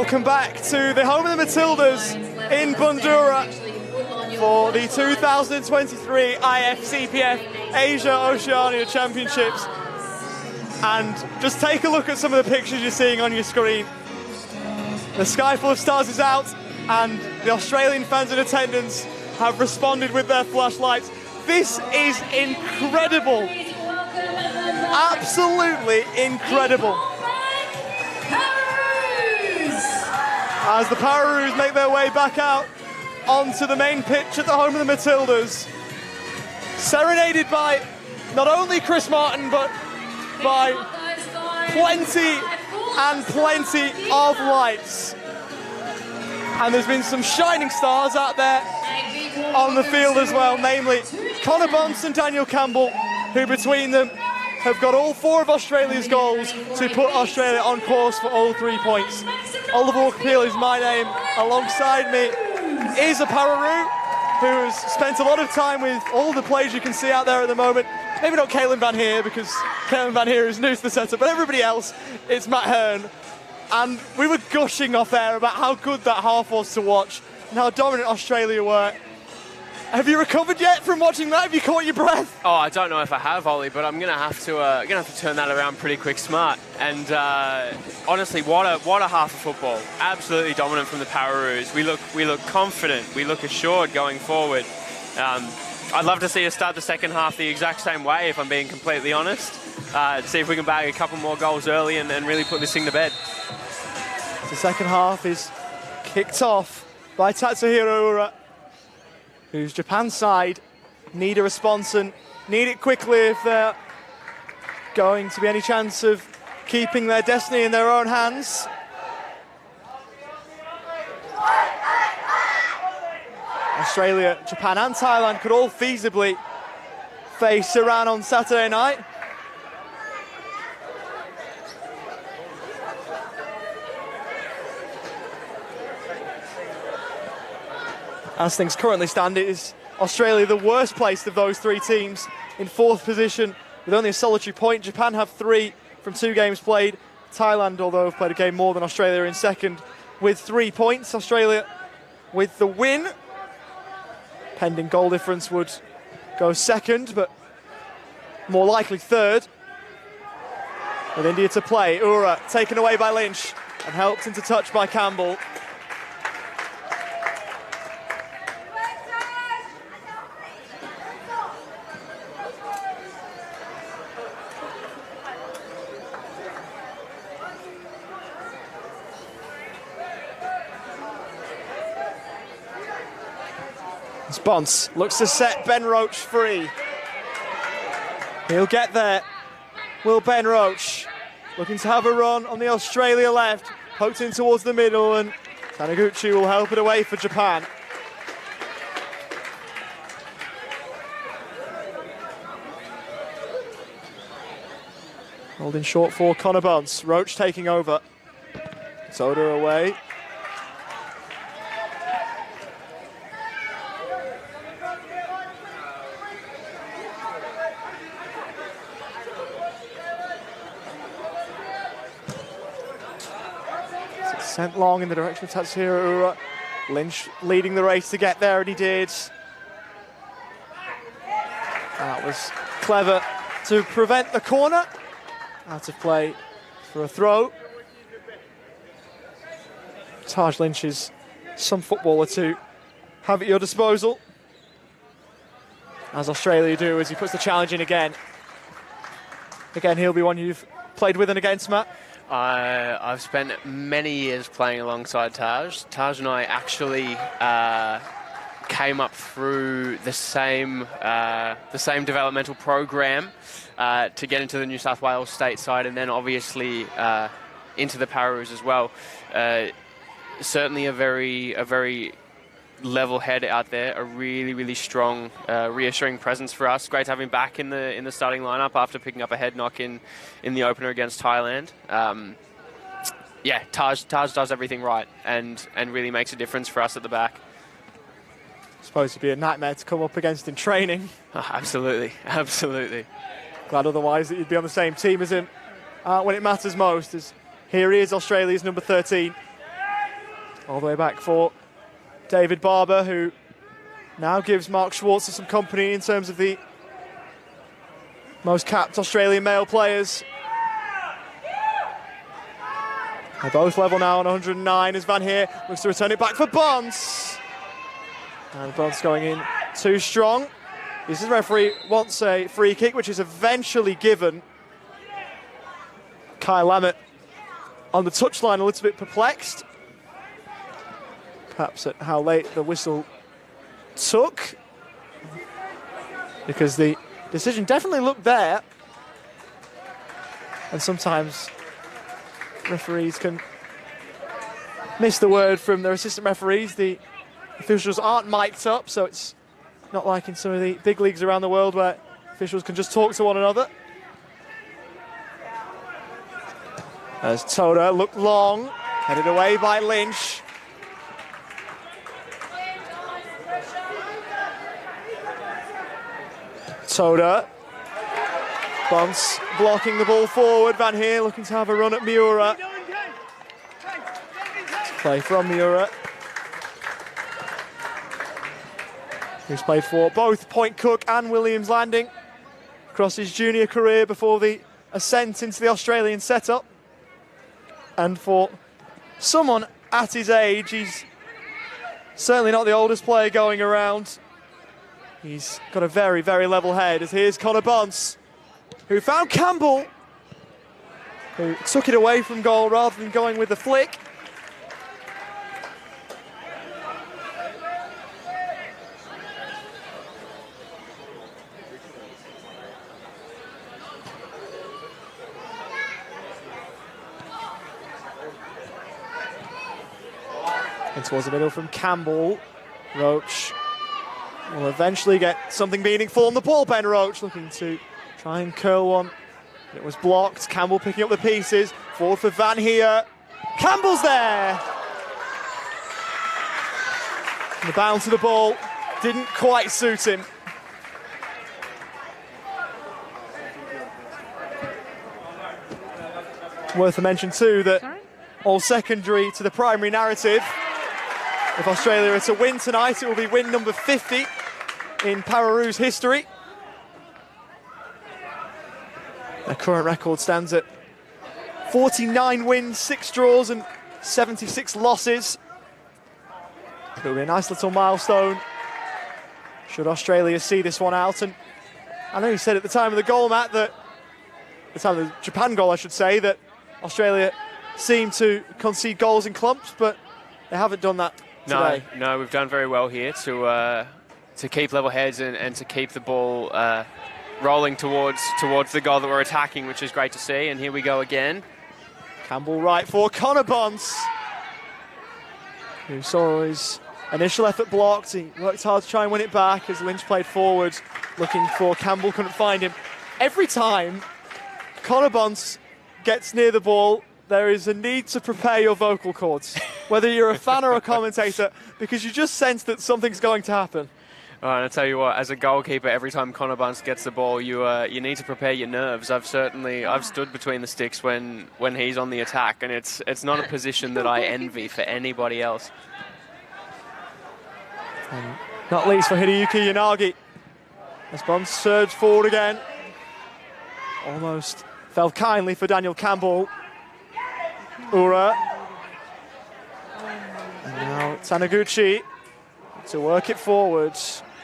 Welcome back to the home of the Matildas in Bandura for the 2023 IFCPF Asia Oceania Championships. And just take a look at some of the pictures you're seeing on your screen. The Sky Full of Stars is out, and the Australian fans in attendance have responded with their flashlights. This is incredible. Absolutely incredible. As the Pararoos make their way back out onto the main pitch at the home of the Matildas, serenaded by not only Chris Martin, but by plenty and plenty of lights. And there's been some shining stars out there on the field as well, namely Connor Bonds and Daniel Campbell, who between them have got all 4 of Australia's goals to put Australia on course for all 3 points. Oliver Walker-Peel is my name. Alongside me is a Pararoo who has spent a lot of time with all the players you can see out there at the moment. Maybe not Caitlin Van Heer, because Caitlin Van Heer is new to the setup, but everybody else, it's Matt Hearn. And we were gushing off air about how good that half was to watch and how dominant Australia were. Have you recovered yet from watching that? Have you caught your breath? Oh, I don't know if I have, Ollie, but I'm gonna have to turn that around pretty quick, smart. And honestly, what a half of football! Absolutely dominant from the Pararoos. We look confident. We look assured going forward. I'd love to see us start the second half the exact same way, if I'm being completely honest. See if we can bag a couple more goals early and really put this thing to bed. The second half is kicked off by Tatsuhiro Ura, whose Japan side need a response and need it quickly if they're going to be any chance of keeping their destiny in their own hands. Australia, Japan and Thailand could all feasibly face Iran on Saturday night. As things currently stand, it is Australia the worst placed of those 3 teams, in 4th position with only a solitary point. Japan have 3 from 2 games played. Thailand, although have played a game more than Australia, in 2nd with 3 points. Australia with the win, pending goal difference, would go 2nd, but more likely 3rd. With India to play, Ura taken away by Lynch and helped into touch by Campbell. Bonds looks to set Ben Roach free. He'll get there. Will Ben Roach, looking to have a run on the Australia left, poked in towards the middle, and Taniguchi will help it away for Japan. Holding short for Connor Bonds. Roach taking over. Soda away. Sent long in the direction of Tatsuhiro Ura. Lynch leading the race to get there, and he did. That was clever to prevent the corner. Out of play for a throw. Taj Lynch is some footballer to have at your disposal, as Australia do, as he puts the challenge in again. Again, he'll be one you've played with and against, Matt. I've spent many years playing alongside Taj. Taj and I actually came up through the same developmental program to get into the New South Wales state side, and then obviously into the Pararoos as well. Certainly a very level head out there, a really strong, reassuring presence for us. Great to have him back in the starting lineup after picking up a head knock in the opener against Thailand. Yeah, Taj does everything right and really makes a difference for us at the back. Supposed to be a nightmare to come up against in training. Oh, absolutely. Glad otherwise that you'd be on the same team as him when it matters most. As here he is, Australia's number 13. All the way back for David Barber, who now gives Mark Schwarzer some company in terms of the most capped Australian male players. They're both level now on 109 as Van Heer looks to return it back for Bonds. And Bonds going in too strong. This is referee wants a free kick, which is eventually given. Kyle Lammett on the touchline, a little bit perplexed. Perhaps at how late the whistle took, because the decision definitely looked there. And sometimes referees can miss the word from their assistant referees. The officials aren't mic'd up, so it's not like in some of the big leagues around the world where officials can just talk to one another. As Toda looked long, headed away by Lynch. Toda. Bonds blocking the ball forward. Van Heer looking to have a run at Miura. Play from Miura, who's played for both Point Cook and Williams Landing across his junior career before the ascent into the Australian setup. And for someone at his age, he's certainly not the oldest player going around. He's got a very, very level head. As here's Connor Bonds, who found Campbell, who took it away from goal rather than going with the flick. And towards the middle from Campbell. Roach will eventually get something meaningful on the ball. Ben Roach looking to try and curl one. It was blocked. Campbell picking up the pieces. Forward for Van Heer. Campbell's there. And the bounce of the ball didn't quite suit him. Worth a mention too that all secondary to the primary narrative. If Australia are to win tonight, it will be win number 50 in Pararoos history. Their current record stands at 49 wins, 6 draws and 76 losses. It'll be a nice little milestone should Australia see this one out. And I know you said at the time of the goal, Matt, that at the time of the Japan goal, I should say, that Australia seemed to concede goals in clumps, but they haven't done that today. No, we've done very well here to keep level heads and to keep the ball rolling towards the goal that we're attacking, which is great to see. And here we go again. Campbell right for Connor Bonds, who saw his initial effort blocked. He worked hard to try and win it back as Lynch played forward, looking for Campbell, couldn't find him. Every time Connor Bonds gets near the ball, there is a need to prepare your vocal cords, whether you're a fan or a commentator, because you just sense that something's going to happen. All right, I'll tell you what, as a goalkeeper, every time Connor Bonds gets the ball, you need to prepare your nerves. I've stood between the sticks when he's on the attack, and it's not a position that I envy for anybody else. And not least for Hideyuki Yanagi, as Bonds surged forward again. Almost fell kindly for Daniel Campbell. Ura. And now Taniguchi to work it forward.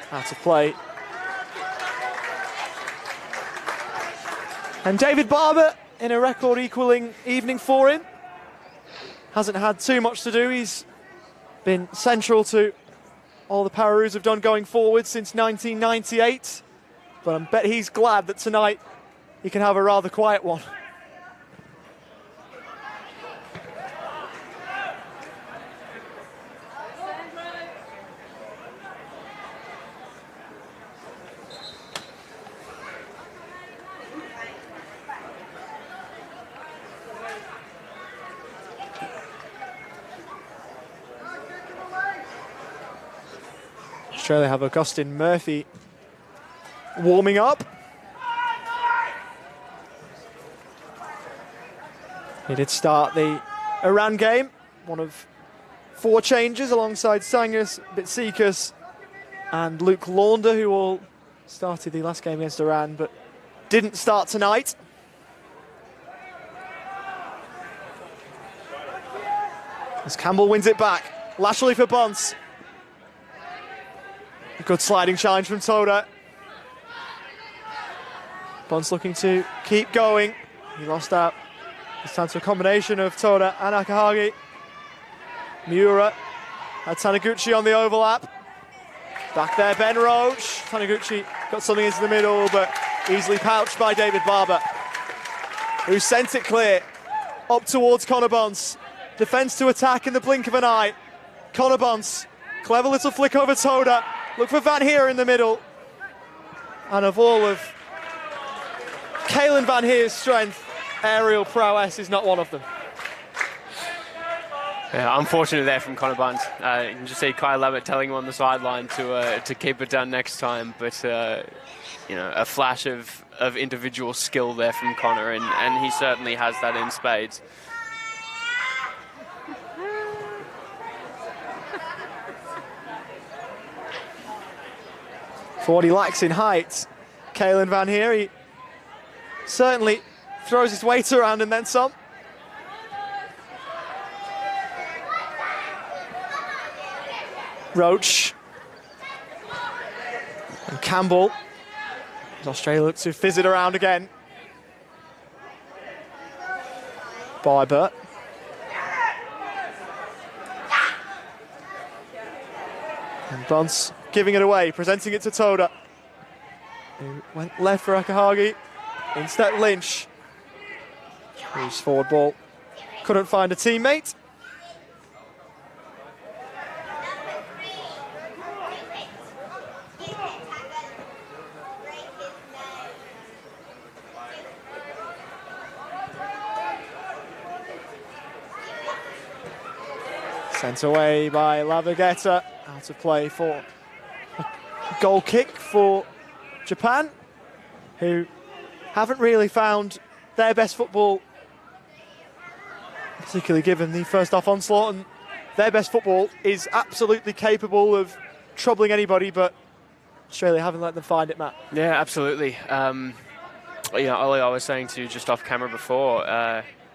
Out of play. And David Barber in a record equaling evening for him. Hasn't had too much to do. He's been central to all the Pararoos have done going forward since 1998. But I bet he's glad that tonight he can have a rather quiet one. Australia have Augustin Murphy warming up. He did start the Iran game, one of 4 changes alongside Sangus, Bitsikas and Luke Launder, who all started the last game against Iran but didn't start tonight. As Campbell wins it back. Lashley for Bunce. A good sliding challenge from Toda. Bunce looking to keep going. He lost out. This time to a combination of Toda and Akahagi. Miura had Taniguchi on the overlap. Back there, Ben Roach. Taniguchi got something into the middle, but easily pouched by David Barber, who sent it clear up towards Connor Bunce. Defence to attack in the blink of an eye. Connor Bunce, clever little flick over Toda. Look for Van Heer in the middle. And of all of Kalen Van Heer's strength, aerial prowess is not one of them. Yeah, unfortunate there from Connor Bunce. You can just see Kyle Labbett telling him on the sideline to keep it done next time, but you know, a flash of individual skill there from Connor, and he certainly has that in spades. For what he lacks in height, Kalen Van Heer, he certainly throws his weight around and then some. Roach and Campbell, as Australia looks to fizz it around again. Barber. And Bunce giving it away, presenting it to Toda, who went left for Akahagi. Instead, Lynch. His forward ball. Couldn't find a teammate. Sent away by Lavagetta. Out of play for a goal kick for Japan, who haven't really found their best football, particularly given the first half onslaught, and their best football is absolutely capable of troubling anybody, but Australia haven't let them find it, Matt. Yeah, absolutely. Ollie, I was saying to you just off camera before,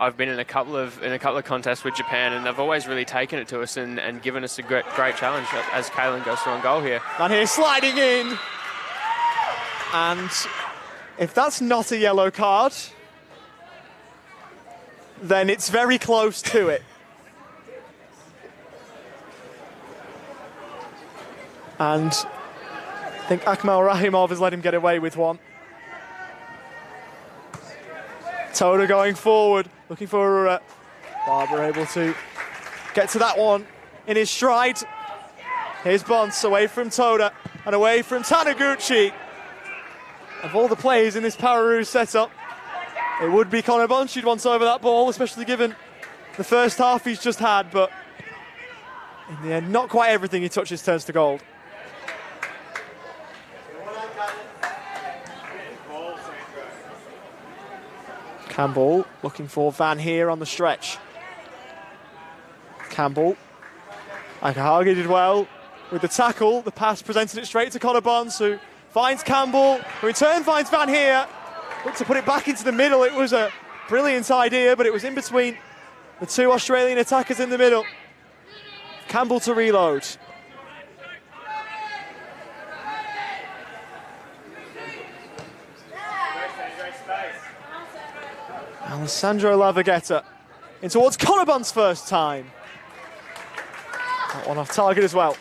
I've been in a couple of contests with Japan, and they've always really taken it to us and given us a great challenge as Kalen goes through on goal here. And here sliding in, and if that's not a yellow card, then it's very close to it. And I think Akmal Rahimov has let him get away with one. Toda going forward, looking for Arura. Barber able to get to that one in his stride. Here's Bunce away from Toda and away from Taniguchi. Of all the players in this Pararoos setup, it would be Connor Bunce who'd want over that ball, especially given the first half he's just had, but in the end, not quite everything he touches turns to gold. Campbell looking for Van Heer on the stretch. Campbell. Akahagi did well with the tackle. The pass presented it straight to Connor Bunce, who finds Campbell, who in turn finds Van Heer. Looked to put it back into the middle. It was a brilliant idea, but it was in between the two Australian attackers in the middle. Campbell to reload. Alessandro Lavagetta in towards Connor Bunce first time. That one off target as well.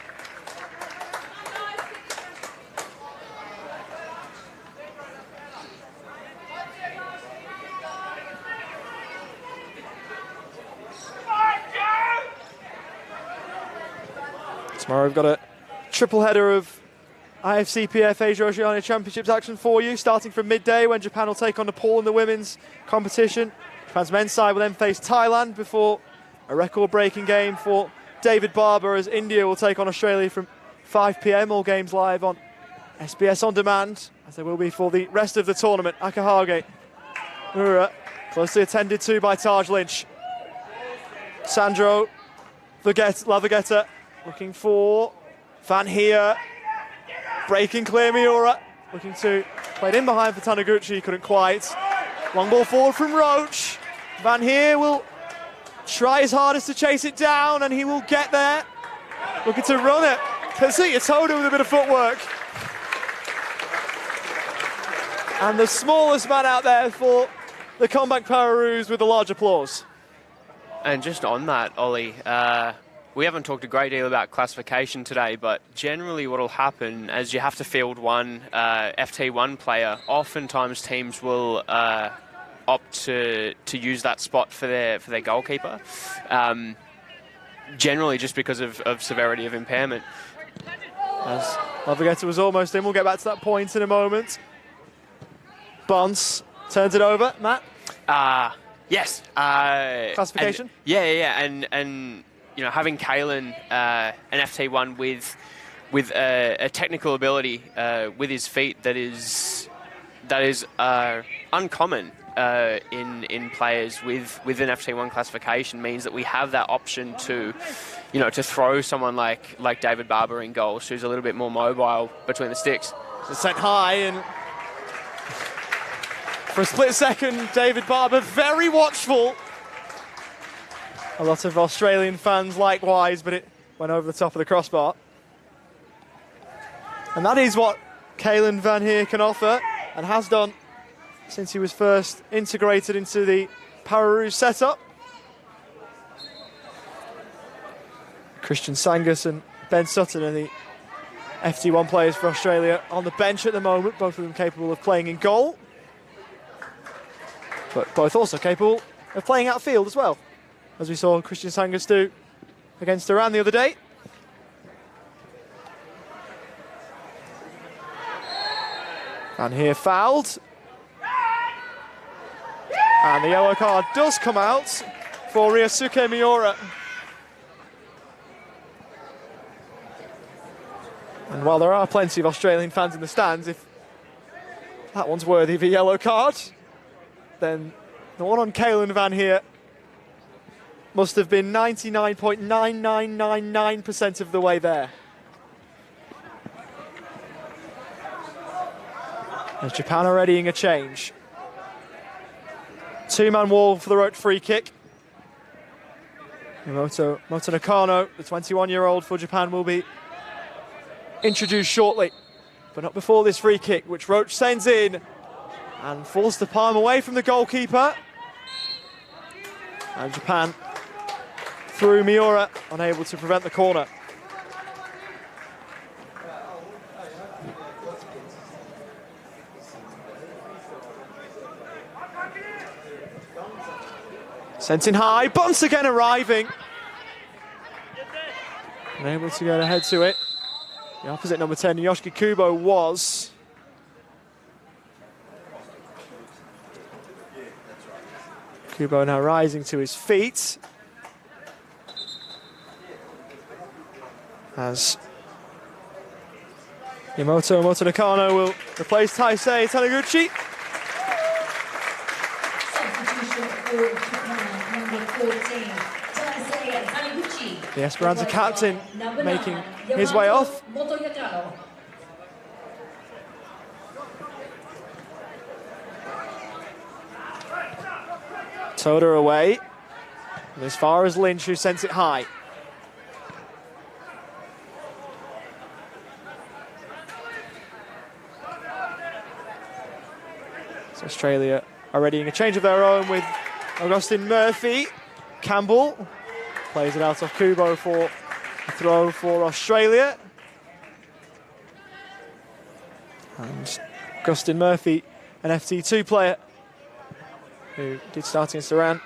Tomorrow we've got a triple header of IFCPF Asia Oceania Championships action for you, starting from midday when Japan will take on Nepal in the women's competition. Japan's men's side will then face Thailand before a record-breaking game for David Barber as India will take on Australia from 5 p.m. All games live on SBS On Demand, as they will be for the rest of the tournament. Akahage, Ura, closely attended to by Taj Lynch. Sandro Lavagetta looking for Van Heer. Breaking clear Miura. Looking to play it in behind for Taniguchi. Couldn't quite. Long ball forward from Roach. Van Heer will try his hardest to chase it down, and he will get there. Looking to run it. Tetsuya Toda with a bit of footwork. And the smallest man out there for the CommBank Pararoos with a large applause. And just on that, Ollie, we haven't talked a great deal about classification today, but generally what will happen as you have to field one FT1 player, oftentimes teams will opt to use that spot for their goalkeeper, generally just because of severity of impairment. As Lavagetta was almost in, we'll get back to that point in a moment. Bonds turns it over, Matt. Yes. Classification? And you know, having Kalen, an FT1 with a technical ability with his feet that is uncommon in players with an FT1 classification, means that we have that option to, you know, to throw someone like David Barber in goals, who's a little bit more mobile between the sticks. So sent high, and for a split second, David Barber very watchful. A lot of Australian fans likewise, but it went over the top of the crossbar. And that is what Kalen Van Heer can offer, and has done since he was first integrated into the Pararoos setup. Christian Sangus and Ben Sutton are the FT1 players for Australia on the bench at the moment, both of them capable of playing in goal, but both also capable of playing outfield as well, as we saw Christian Sangus do against Iran the other day. And here fouled. And the yellow card does come out for Ryosuke Miura. And while there are plenty of Australian fans in the stands, if that one's worthy of a yellow card, then the one on Kalen Van Heer must have been 99.9999% of the way there. As Japan are readying a change. Two-man wall for the Roach free kick. Moto Nakano, the 21-year-old for Japan, will be introduced shortly, but not before this free kick, which Roach sends in and falls to palm away from the goalkeeper. And Japan, through Miura, unable to prevent the corner. Sent in high, Bunce again arriving. Unable to get ahead to it. The opposite number 10, Yoshiki Kubo, was. Kubo now rising to his feet. As Moto Nakano will replace Taisei Taniguchi. Substitution for Japan, number 14, Taisei Taniguchi. The Esperanza captain making his way off. Toda away. And as far as Lynch, who sent it high. So Australia are readying a change of their own with Augustin Murphy. Campbell plays it out of Kubo for a throw for Australia. And Augustin Murphy, an FT2 player who did start against Iran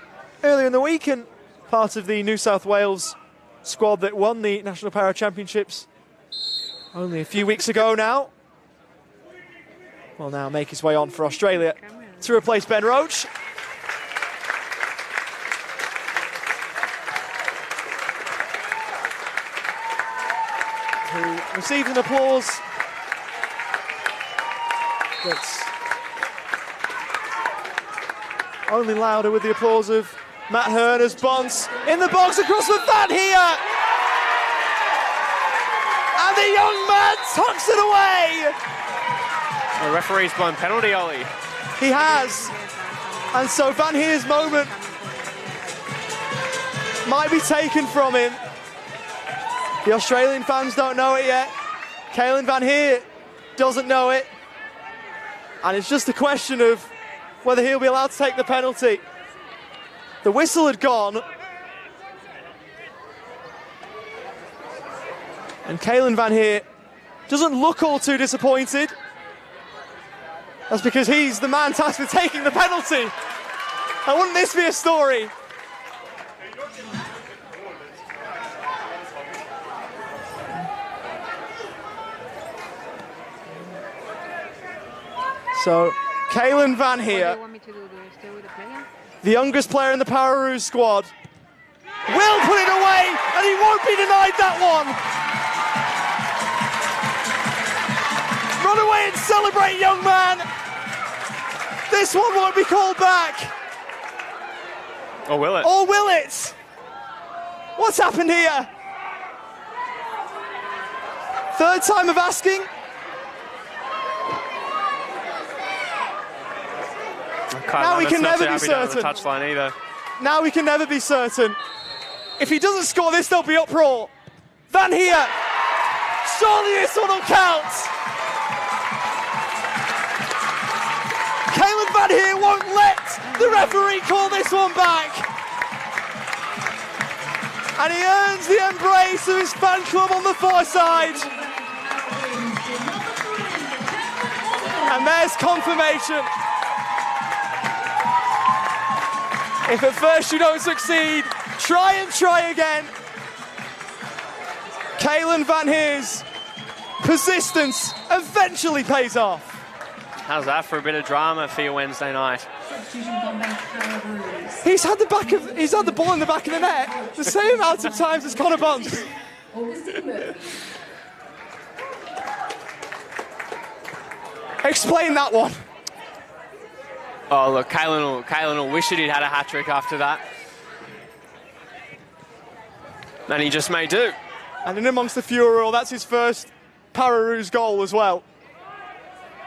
earlier in the week and part of the New South Wales squad that won the National Para Championships only a few weeks ago now. Will now make his way on for Australia to replace Ben Roach. Who received an applause that's only louder with the applause of Matt Herner's bunts in the box across the Van here. And the young man tucks it away. The referee's blown penalty, Ollie. He has. And so Van Heer's moment might be taken from him. The Australian fans don't know it yet. Caelan Van Heer doesn't know it. And it's just a question of whether he'll be allowed to take the penalty. The whistle had gone. And Caelan Van Heer doesn't look all too disappointed. That's because he's the man tasked with taking the penalty. And wouldn't this be a story? So, Caelan Van Heer, the youngest player in the Pararoos squad, will put it away, and he won't be denied that one. Run away and celebrate, young man. This one won't be called back. Or will it? Or will it? What's happened here? Third time of asking. Now we can never be certain. Touchline either. Now we can never be certain. If he doesn't score this, there'll be uproar. Van Heer, surely this one will count. Caelan Van Heer won't let the referee call this one back. And he earns the embrace of his fan club on the far side. And there's confirmation. If at first you don't succeed, try and try again. Caelan Van Heer's persistence eventually pays off. How's that for a bit of drama for your Wednesday night? He's had the ball in the back of the net the same amount of times as Connor Bunce. Explain that one. Oh, look, Caelan will wish that he'd had a hat-trick after that. And he just may do. And in amongst the furore, that's his first Pararoos goal as well.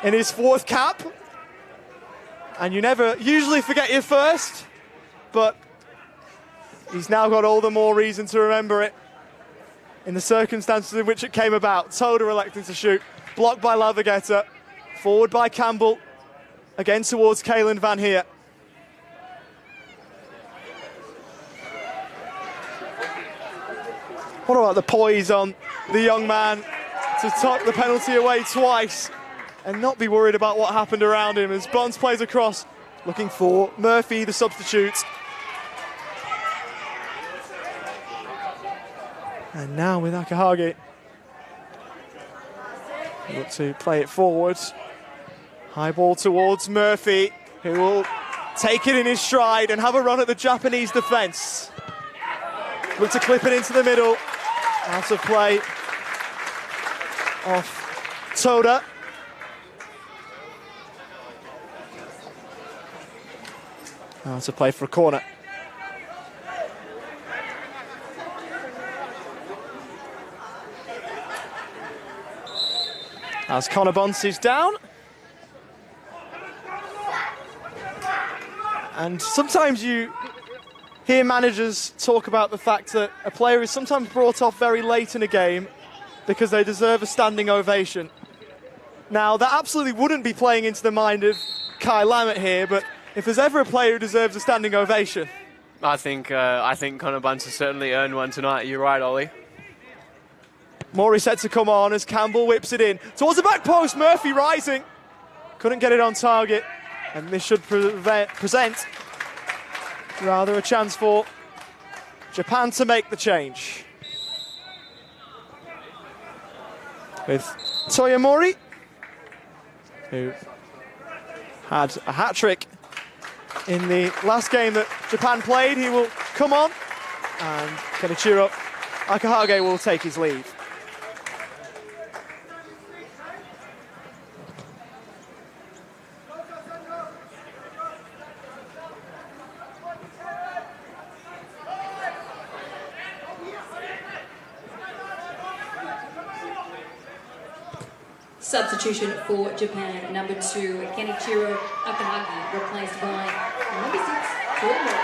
In his fourth cap. And you never usually forget your first, but he's now got all the more reason to remember it in the circumstances in which it came about. Toda electing to shoot, blocked by Lavagetta, forward by Campbell. Again towards Caelan Van Heer. What about the poise on the young man to tuck the penalty away twice and not be worried about what happened around him as Bonds plays across, looking for Murphy, the substitute. And now with Akahage, look to play it forward. High ball towards Murphy, who will take it in his stride and have a run at the Japanese defence. Look to clip it into the middle. Out of play off Toda. Out of play for a corner. As Connor Bunce is down. And sometimes you hear managers talk about the fact that a player is sometimes brought off very late in a game because they deserve a standing ovation. Now, that absolutely wouldn't be playing into the mind of Kai Lammett here, but if there's ever a player who deserves a standing ovation... I think Connor Bunce has certainly earned one tonight. You're right, Ollie. Morey set to come on as Campbell whips it in. Towards the back post, Murphy rising. Couldn't get it on target. And this should present rather a chance for Japan to make the change. With Toya Mori, who had a hat-trick in the last game that Japan played. He will come on and Kenichiro Akahage will take his leave. Substitution for Japan, number 2, Kenichiro Akahagi, replaced by number 6, Jordan.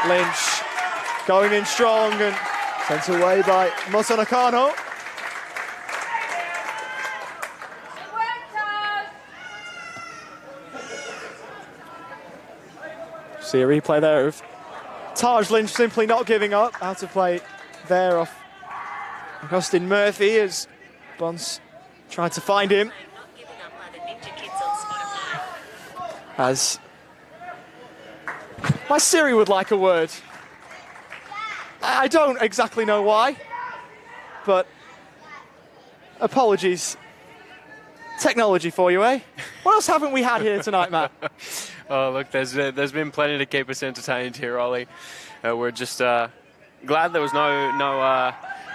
Lynch going in strong and sent away by Moto Nakano. See a replay there of Taj Lynch simply not giving up. Out of play there off Augustin Murphy as Bonds tried to find him. As my Siri would like a word. I don't exactly know why, but apologies. Technology for you, eh? What else haven't we had here tonight, Matt? Oh, look, there's been plenty to keep us entertained here, Ollie. We're just glad there was no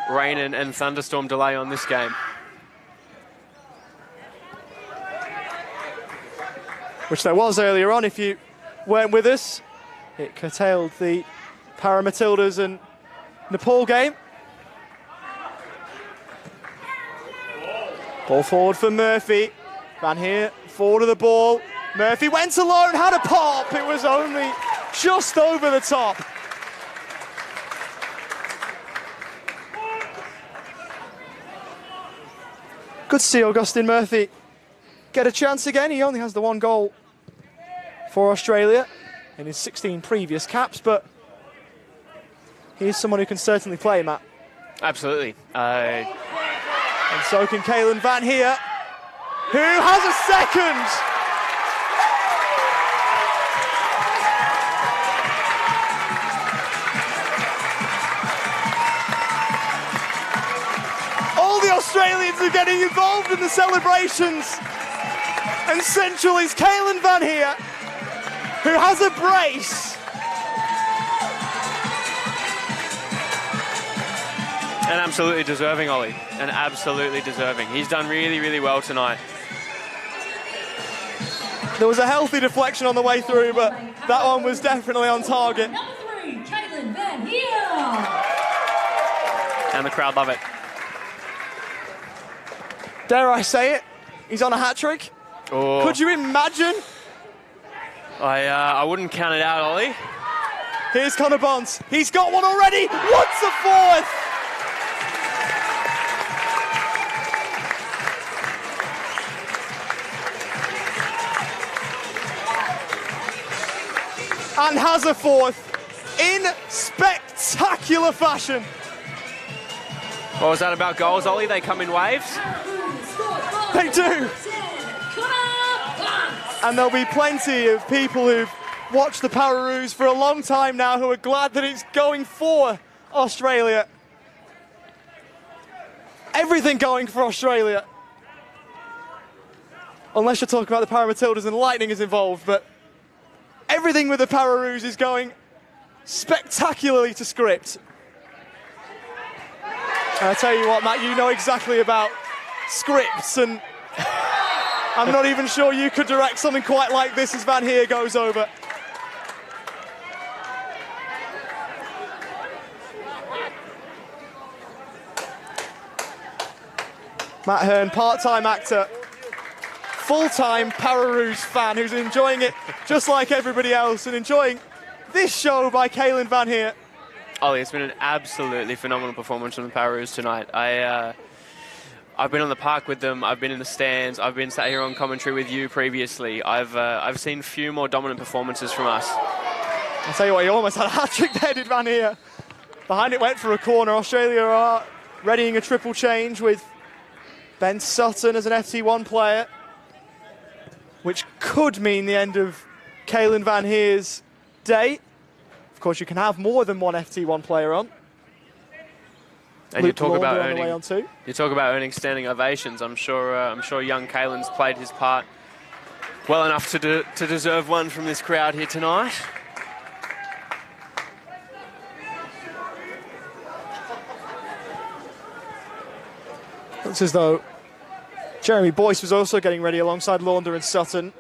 rain and thunderstorm delay on this game. Which there was earlier on, if you weren't with us. It curtailed the Para Matildas and Nepal game. Ball forward for Murphy. Van Heer forward of the ball. Murphy went alone, had a pop. It was only just over the top. Good to see Augustin Murphy get a chance again. He only has the 1 goal for Australia in his 16 previous caps, but he's someone who can certainly play, Matt. Absolutely. And so can Kalen Van Heer, who has a second. All the Australians are getting involved in the celebrations. And central is Kalen Van Heer, who has a brace. And absolutely deserving, Ollie. And absolutely deserving. He's done really, really well tonight. There was a healthy deflection on the way through, but that one was definitely on target. Number 3, Kalen Van Heer. And the crowd love it. Dare I say it? He's on a hat-trick. Oh. Could you imagine? I wouldn't count it out, Ollie. Here's Connor Bonds. He's got one already. What's a fourth? And has a fourth in spectacular fashion. What was that about goals, Ollie? They come in waves? They do. And there'll be plenty of people who've watched the Pararoos for a long time now who are glad that it's going for Australia. Everything going for Australia. Unless you're talking about the Para Matildas and Lightning is involved, but everything with the Pararoos is going spectacularly to script. And I tell you what, Matt, you know exactly about scripts, and I'm not even sure you could direct something quite like this as Van Heer goes over. Matt Hearn, part-time actor, full-time Pararoos fan who's enjoying it just like everybody else and enjoying this show by Kalen Van Heer. Ollie, it's been an absolutely phenomenal performance from the Pararoos tonight. I've been on the park with them. I've been in the stands. I've been sat here on commentary with you previously. I've seen few more dominant performances from us. I'll tell you what, he almost had a hat-trick there, did Van Heer. Behind it went for a corner. Australia are readying a triple change with Ben Sutton as an FT1 player, which could mean the end of Kalen Van Heer's day. Of course, you can have more than one FT1 player on. And Luke you talk about Launder on the way on too. You talk about earning standing ovations. I'm sure young Kalen's played his part well enough to deserve one from this crowd here tonight. Looks as though Jeremy Boyce was also getting ready alongside Launder and Sutton.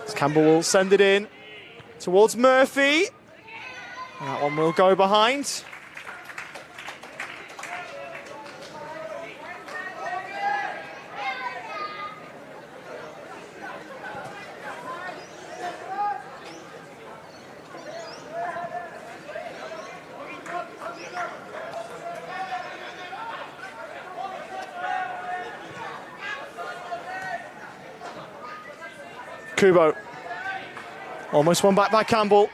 As Campbell will send it in towards Murphy. And that one will go behind. Kubo. Almost won back by Campbell.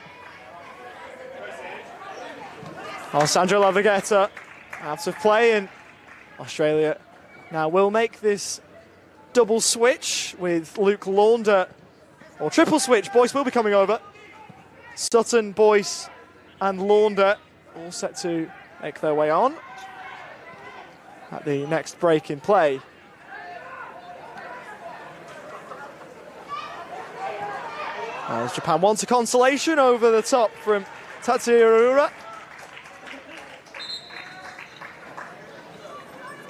Alessandro Lavagetta out of play, and Australia now will make this double switch with Luke Launder, or triple switch. Boyce will be coming over. Sutton, Boyce and Launder all set to make their way on at the next break in play. As Japan wants a consolation over the top from Tatsuya Urura.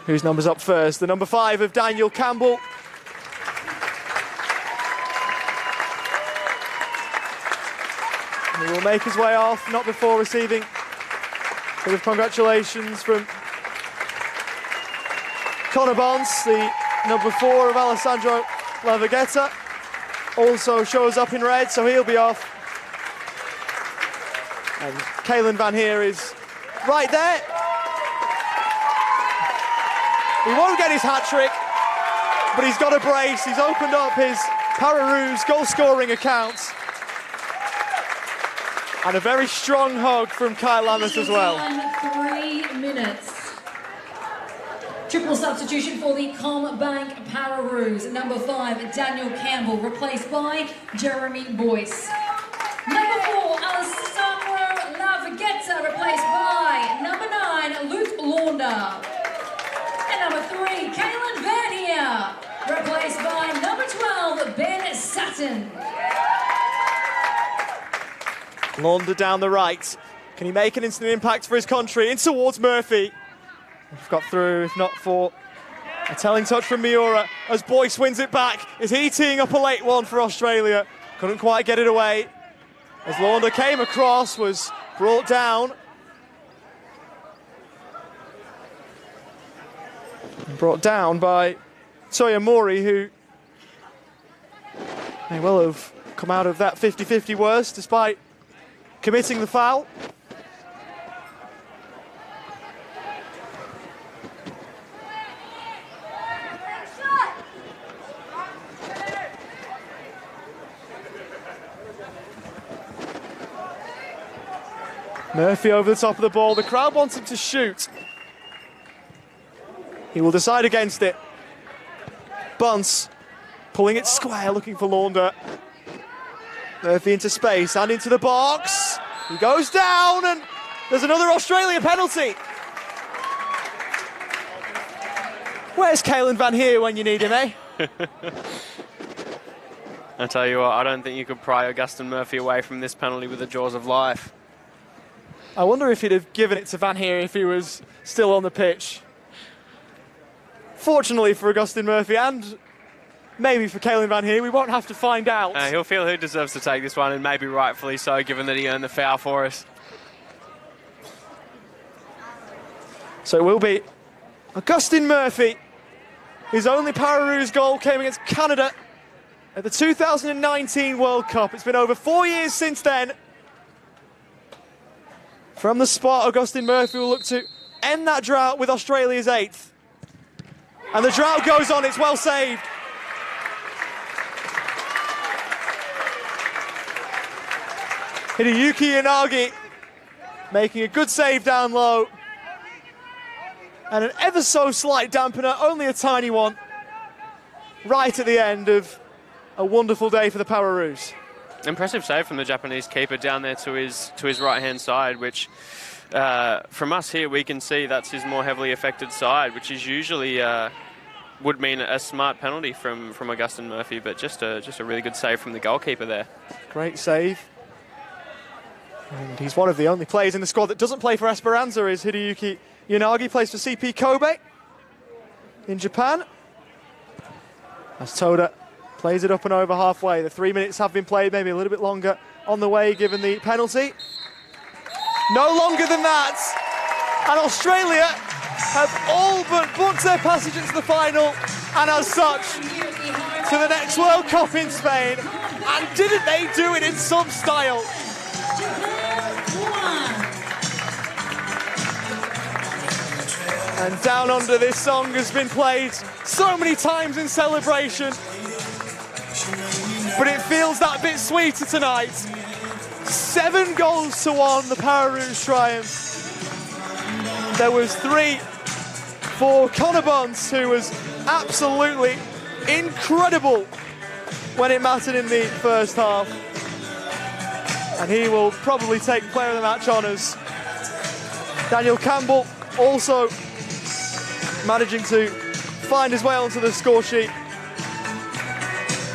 Whose number's up first? The number 5 of Daniel Campbell. He will make his way off, not before receiving a bit of congratulations from Connor Bonds, the number 4 of Alessandro Lavagetta. Also shows up in red, so he'll be off. And Kalen Van Heer is right there. He won't get his hat-trick, but he's got a brace. He's opened up his Pararoos goal-scoring account. And a very strong hug from Kyle Lammers as well. 3 minutes. Triple substitution for the CommBank Pararoos. Number 5, Daniel Campbell, replaced by Jeremy Boyce. Number 4, Alessandro Lavagetta, replaced by number 9, Luke Launder. And number 3, Kalen Van Heer, replaced by number 12, Ben Sutton. Launder down the right. Can he make an instant impact for his country? In towards Murphy. We've got through, if not for a telling touch from Miura, as Boyce wins it back. Is he teeing up a late one for Australia? Couldn't quite get it away. As Launder came across, was brought down. And brought down by Toya Mori, who may well have come out of that 50-50 worse, despite committing the foul. Murphy over the top of the ball. The crowd wants him to shoot. He will decide against it. Bunce pulling it square, looking for Launder. Murphy into space and into the box. He goes down, and there's another Australia penalty. Where's Kalen Van Heer when you need him, eh? I tell you what, I don't think you could pry Augustin Murphy away from this penalty with the jaws of life. I wonder if he'd have given it to Van Heer if he was still on the pitch. Fortunately for Augustin Murphy and maybe for Kalen Van Heer, we won't have to find out. He'll feel who deserves to take this one, and maybe rightfully so, given that he earned the foul for us. So it will be Augustin Murphy. His only Pararoos goal came against Canada at the 2019 World Cup. It's been over 4 years since then. From the spot, Augustin Murphy will look to end that drought with Australia's 8th. And the drought goes on, it's well saved. Hideyuki Yanagi making a good save down low. And an ever so slight dampener, only a tiny one, right at the end of a wonderful day for the Pararoos. Impressive save from the Japanese keeper down there to his right-hand side, which from us here we can see that's his more heavily affected side, which is usually would mean a smart penalty from Augustin Murphy, but just a really good save from the goalkeeper there. Great save. And he's one of the only players in the squad that doesn't play for Esperanza, is Hideyuki Yanagi, plays for CP Kobe in Japan. As Toda plays it up and over halfway. The 3 minutes have been played, maybe a little bit longer on the way given the penalty. No longer than that. And Australia have all but booked their passage into the final, and as such, to the next World Cup in Spain. And didn't they do it in some style? And Down Under, this song has been played so many times in celebration, but it feels that bit sweeter tonight. 7-1, the Pararoos triumph. There was 3 for Connor Bunce, who was absolutely incredible when it mattered in the first half. And he will probably take player of the match honours. Daniel Campbell also managing to find his way onto the score sheet.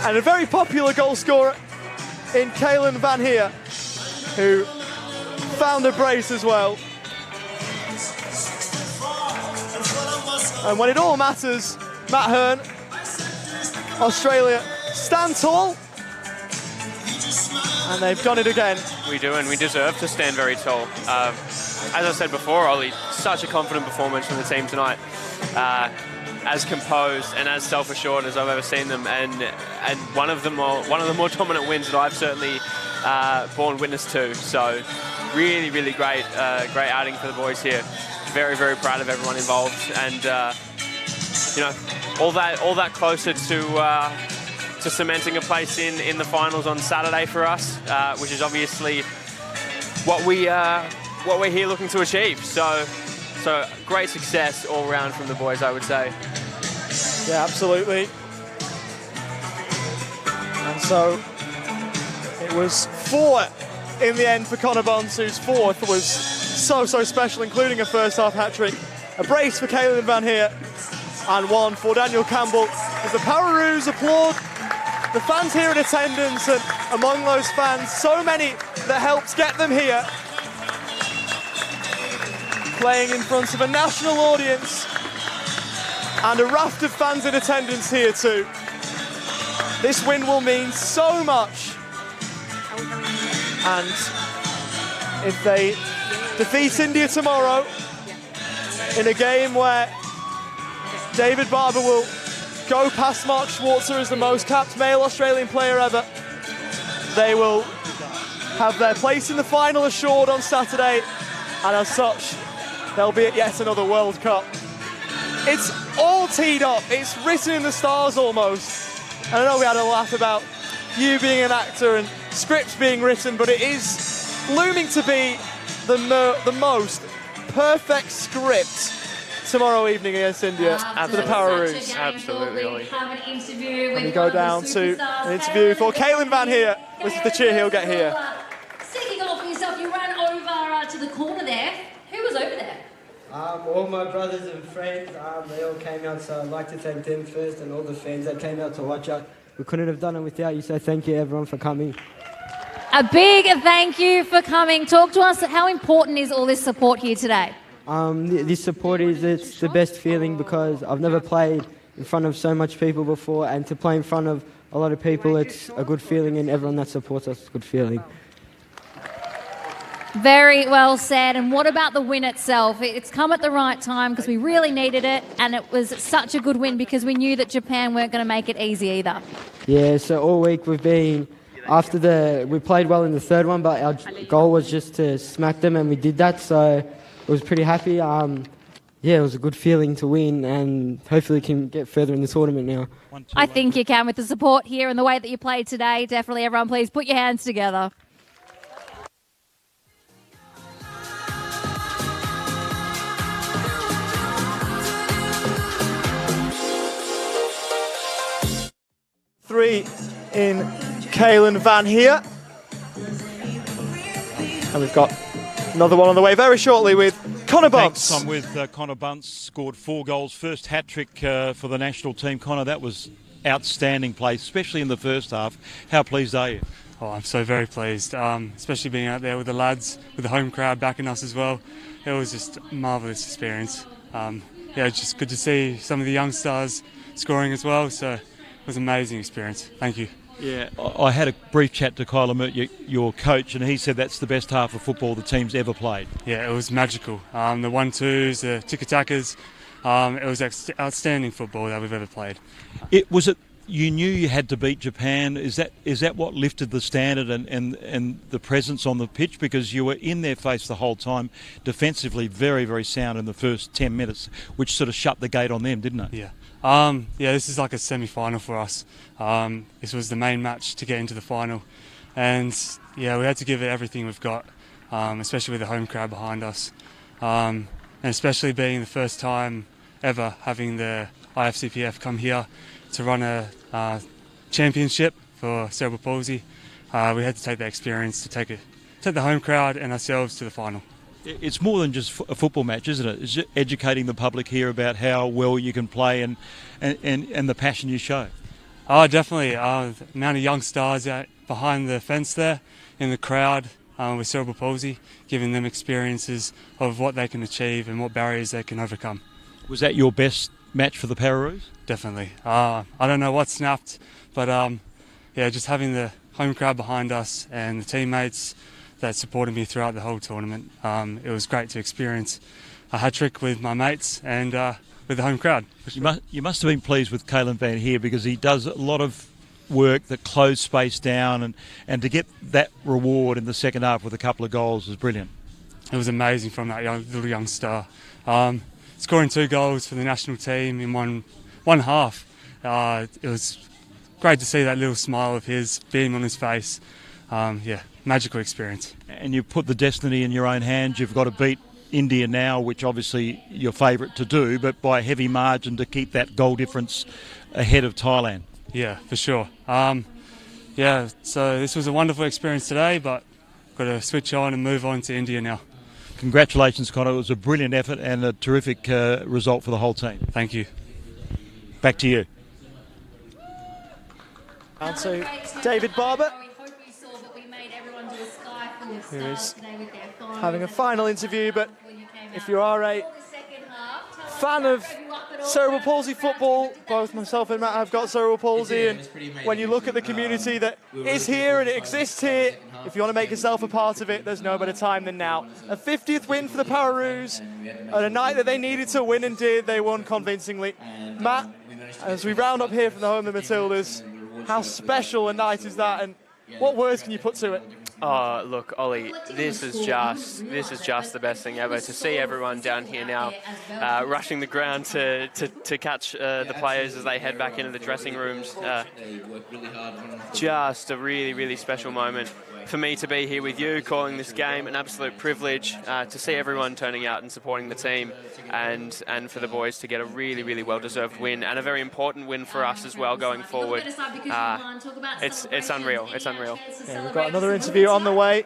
And a very popular goal scorer in Kalen Van Heer, who found a brace as well. And when it all matters, Matt Hearn, Australia stand tall, and they've done it again. We do, and we deserve to stand very tall. As I said before, Ollie, such a confident performance from the team tonight. As composed and as self-assured as I've ever seen them, and one of the more dominant wins that I've certainly borne witness to. So really, really great outing for the boys here. Very, very proud of everyone involved, and all that closer to cementing a place in the finals on Saturday for us, which is obviously what we're here looking to achieve. So great success all round from the boys, I would say. Yeah, absolutely. And so it was 4 in the end for Connor Bunce, whose 4th was so special, including a first half hat-trick. A brace for Kalen Van Heer, and 1 for Daniel Campbell. As the Pararoos applaud the fans here in attendance, and among those fans, so many that helped get them here. Playing in front of a national audience and a raft of fans in attendance here too. This win will mean so much. And if they defeat India tomorrow in a game where David Barber will go past Mark Schwarzer as the most capped male Australian player ever, they will have their place in the final assured on Saturday, and as such, they'll be at yet another World Cup. It's all teed up, it's written in the stars almost. And I know we had a laugh about you being an actor and scripts being written, but it is looming to be the most perfect script tomorrow evening against India for the Pararoos. Absolutely, Ollie. And we go down to an interview for Kalen Van Heer. This is the cheer he'll get here. Sticking off for yourself, you ran over to the corner there. Who was over there? All my brothers and friends, they all came out, so I'd like to thank them first, and all the fans that came out to watch us. We couldn't have done it without you, so thank you everyone for coming. A big thank you for coming. Talk to us, how important is all this support here today? This support it's the best feeling, because I've never played in front of so much people before, and to play in front of a lot of people, it's a good feeling, and everyone that supports us, it's a good feeling. Very well said. And what about the win itself? It's come at the right time because we really needed it, and it was such a good win because we knew that Japan weren't going to make it easy either. Yeah, so all week we've been, we played well in the third one, but our goal was just to smack them, and we did that, so I was pretty happy. It was a good feeling to win, and hopefully can get further in the tournament now. I think you can with the support here and the way that you played today. Definitely, everyone, please put your hands together. Three in Kalen Van Heer. And we've got another one on the way very shortly with Connor Bunce. Thanks, I'm with Connor Bunce, scored 4 goals. First hat-trick for the national team. Connor, that was outstanding play, especially in the first half. How pleased are you? Oh, I'm so very pleased, especially being out there with the lads, with the home crowd backing us as well. It was just a marvellous experience. It's just good to see some of the young stars scoring as well, so it was an amazing experience. Thank you. Yeah, I had a brief chat to Kyler Mert, your coach, and he said that's the best half of football the team's ever played. Yeah, it was magical. The 1-2s, the tiki-takas, it was outstanding football that we've ever played. You knew you had to beat Japan. Is that what lifted the standard and the presence on the pitch? Because you were in their face the whole time, defensively very, very sound in the first 10 minutes, which sort of shut the gate on them, didn't it? Yeah. This is like a semi-final for us. This was the main match to get into the final, and yeah, we had to give it everything we've got, especially with the home crowd behind us, and especially being the first time ever having the IFCPF come here to run a championship for cerebral palsy. We had to take that experience to take the home crowd and ourselves to the final. It's more than just a football match, isn't it? It's educating the public here about how well you can play and the passion you show. Oh, definitely. The amount of young stars out behind the fence there in the crowd with cerebral palsy, giving them experiences of what they can achieve and what barriers they can overcome. Was that your best match for the Pararoos? Definitely. I don't know what snapped, but just having the home crowd behind us and the teammates that supported me throughout the whole tournament. It was great to experience a hat-trick with my mates and with the home crowd. You must have been pleased with Kalen Van Heer, because he does a lot of work that close space down, and to get that reward in the second half with a couple of goals was brilliant. It was amazing from that little young star. Scoring 2 goals for the national team in one half. It was great to see that little smile of his beam on his face. Magical experience. And you put the destiny in your own hands. You've got to beat India now, which obviously your favourite to do, but by a heavy margin to keep that goal difference ahead of Thailand. Yeah, for sure. So this was a wonderful experience today, but got to switch on and move on to India now. Congratulations, Connor. It was a brilliant effort and a terrific result for the whole team. Thank you. Back to you. And so David Barber, who is having a final interview, but if you are a fan of cerebral palsy football, both myself and Matt have got cerebral palsy, and when you look at the community that is here and it exists here, if you want to make yourself a part of it, there's no better time than now. A 50th win for the Pararoos on a night that they needed to win, and did. They won convincingly. Matt, as we round up here from the home of the Matildas, how special a night is that, and what words can you put to it? Oh, look, Ollie, this is just the best thing ever. To see everyone down here now rushing the ground to catch the players as they head back into the dressing rooms. Just a really, really special moment for me to be here with you, calling this game. An absolute privilege to see everyone turning out and supporting the team, and for the boys to get a really, really well-deserved win, and a very important win for us as well going forward. It's unreal. It's unreal. Yeah, we've got another interview on the way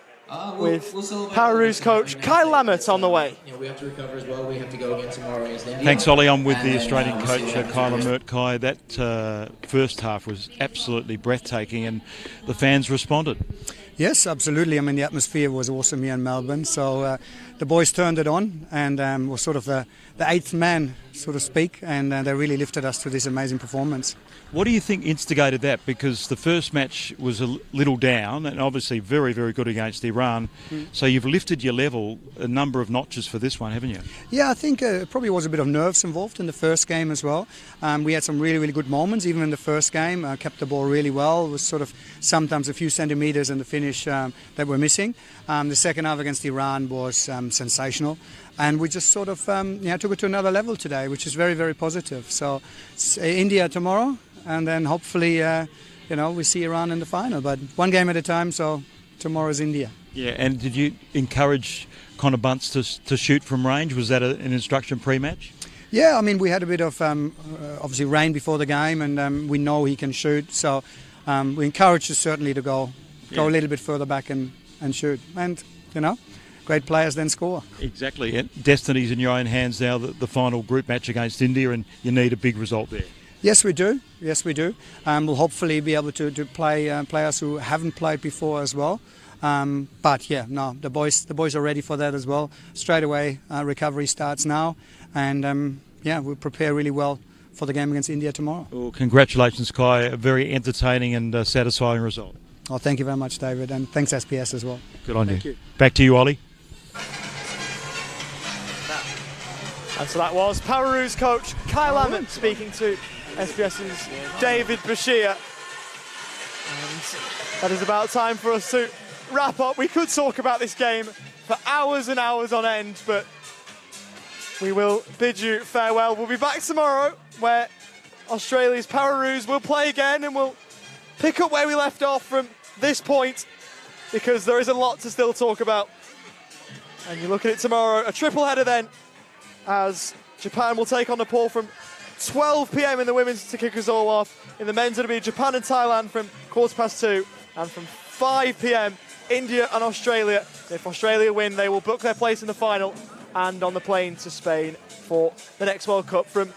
with Pararoos coach Kyle Lammert on the way. We have to recover as well. We have to go again tomorrow against India. Thanks, Ollie. I'm with the Australian coach, Kyler Mert. Kai, that first half was absolutely breathtaking, and the fans responded. Yes, absolutely. I mean, the atmosphere was awesome here in Melbourne. So the boys turned it on, and was sort of the eighth man, so to speak, and they really lifted us to this amazing performance. What do you think instigated that? Because the first match was a little down, and obviously very, very good against Iran. So you've lifted your level a number of notches for this one, haven't you? Yeah, I think it probably was a bit of nerves involved in the first game as well. We had some really, really good moments, even in the first game. Kept the ball really well. It was sort of sometimes a few centimetres in the finish that were missing. The second half against Iran was sensational. And we just sort of took it to another level today, which is very, very positive. So it's India tomorrow, and then hopefully, we see Iran in the final. But one game at a time, so tomorrow's India. Yeah, and did you encourage Connor Bunce to shoot from range? Was that an instruction pre-match? Yeah, I mean, we had a bit of, obviously, rain before the game, and we know he can shoot. So we encouraged us certainly to go a little bit further back and shoot. And, great players then score. Exactly. And destiny's in your own hands now, the final group match against India, and you need a big result there. Yes, we do. We'll hopefully be able to play players who haven't played before as well. The boys are ready for that as well. Straight away, recovery starts now, and we'll prepare really well for the game against India tomorrow. Well, congratulations, Kai. A very entertaining and satisfying result. Oh, thank you very much, David, and thanks SPS as well. Good on Thank you. you. Back to you, Ollie. And so that was Pararoos coach Kyle Lamont speaking to SPS's David Bashir. And that is about time for us to wrap up. We could talk about this game for hours and hours on end, but we will bid you farewell. We'll be back tomorrow where Australia's Pararoos will play again, and we'll pick up where we left off from this point, because there is a lot to still talk about. And you look at it tomorrow, a triple header then, as Japan will take on Nepal from 12 p.m. in the women's to kick us all off. In the men's, it'll be Japan and Thailand from 2:15, and from 5 p.m. India and Australia. If Australia win, they will book their place in the final and on the plane to Spain for the next World Cup. From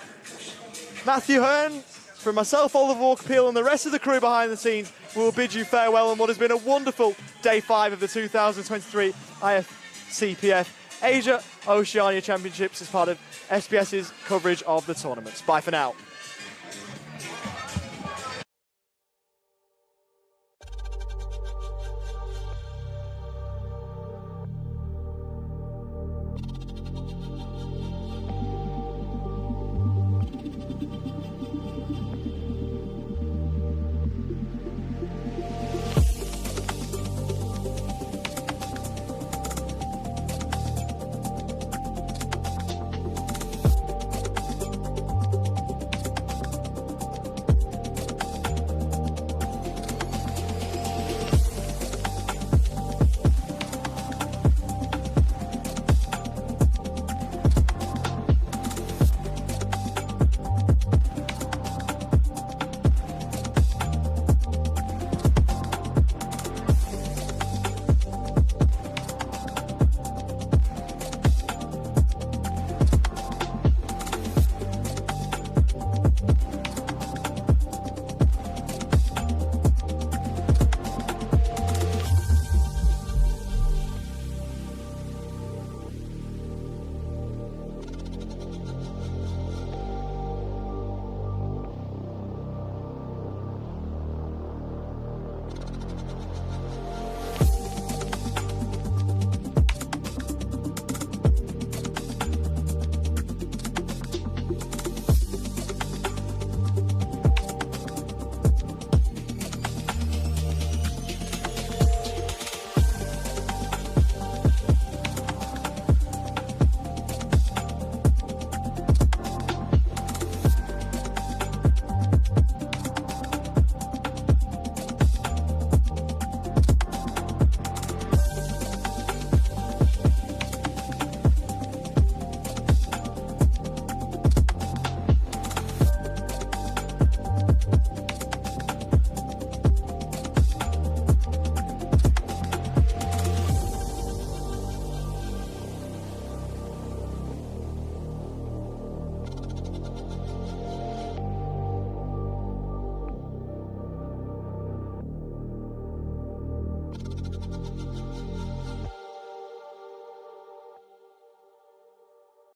Matthew Hearn, from myself, Oliver Walker-Peel, and the rest of the crew behind the scenes, we will bid you farewell on what has been a wonderful day 5 of the 2023 IFCPF Asia Oceania Championships as part of SPS's coverage of the tournaments. Bye for now.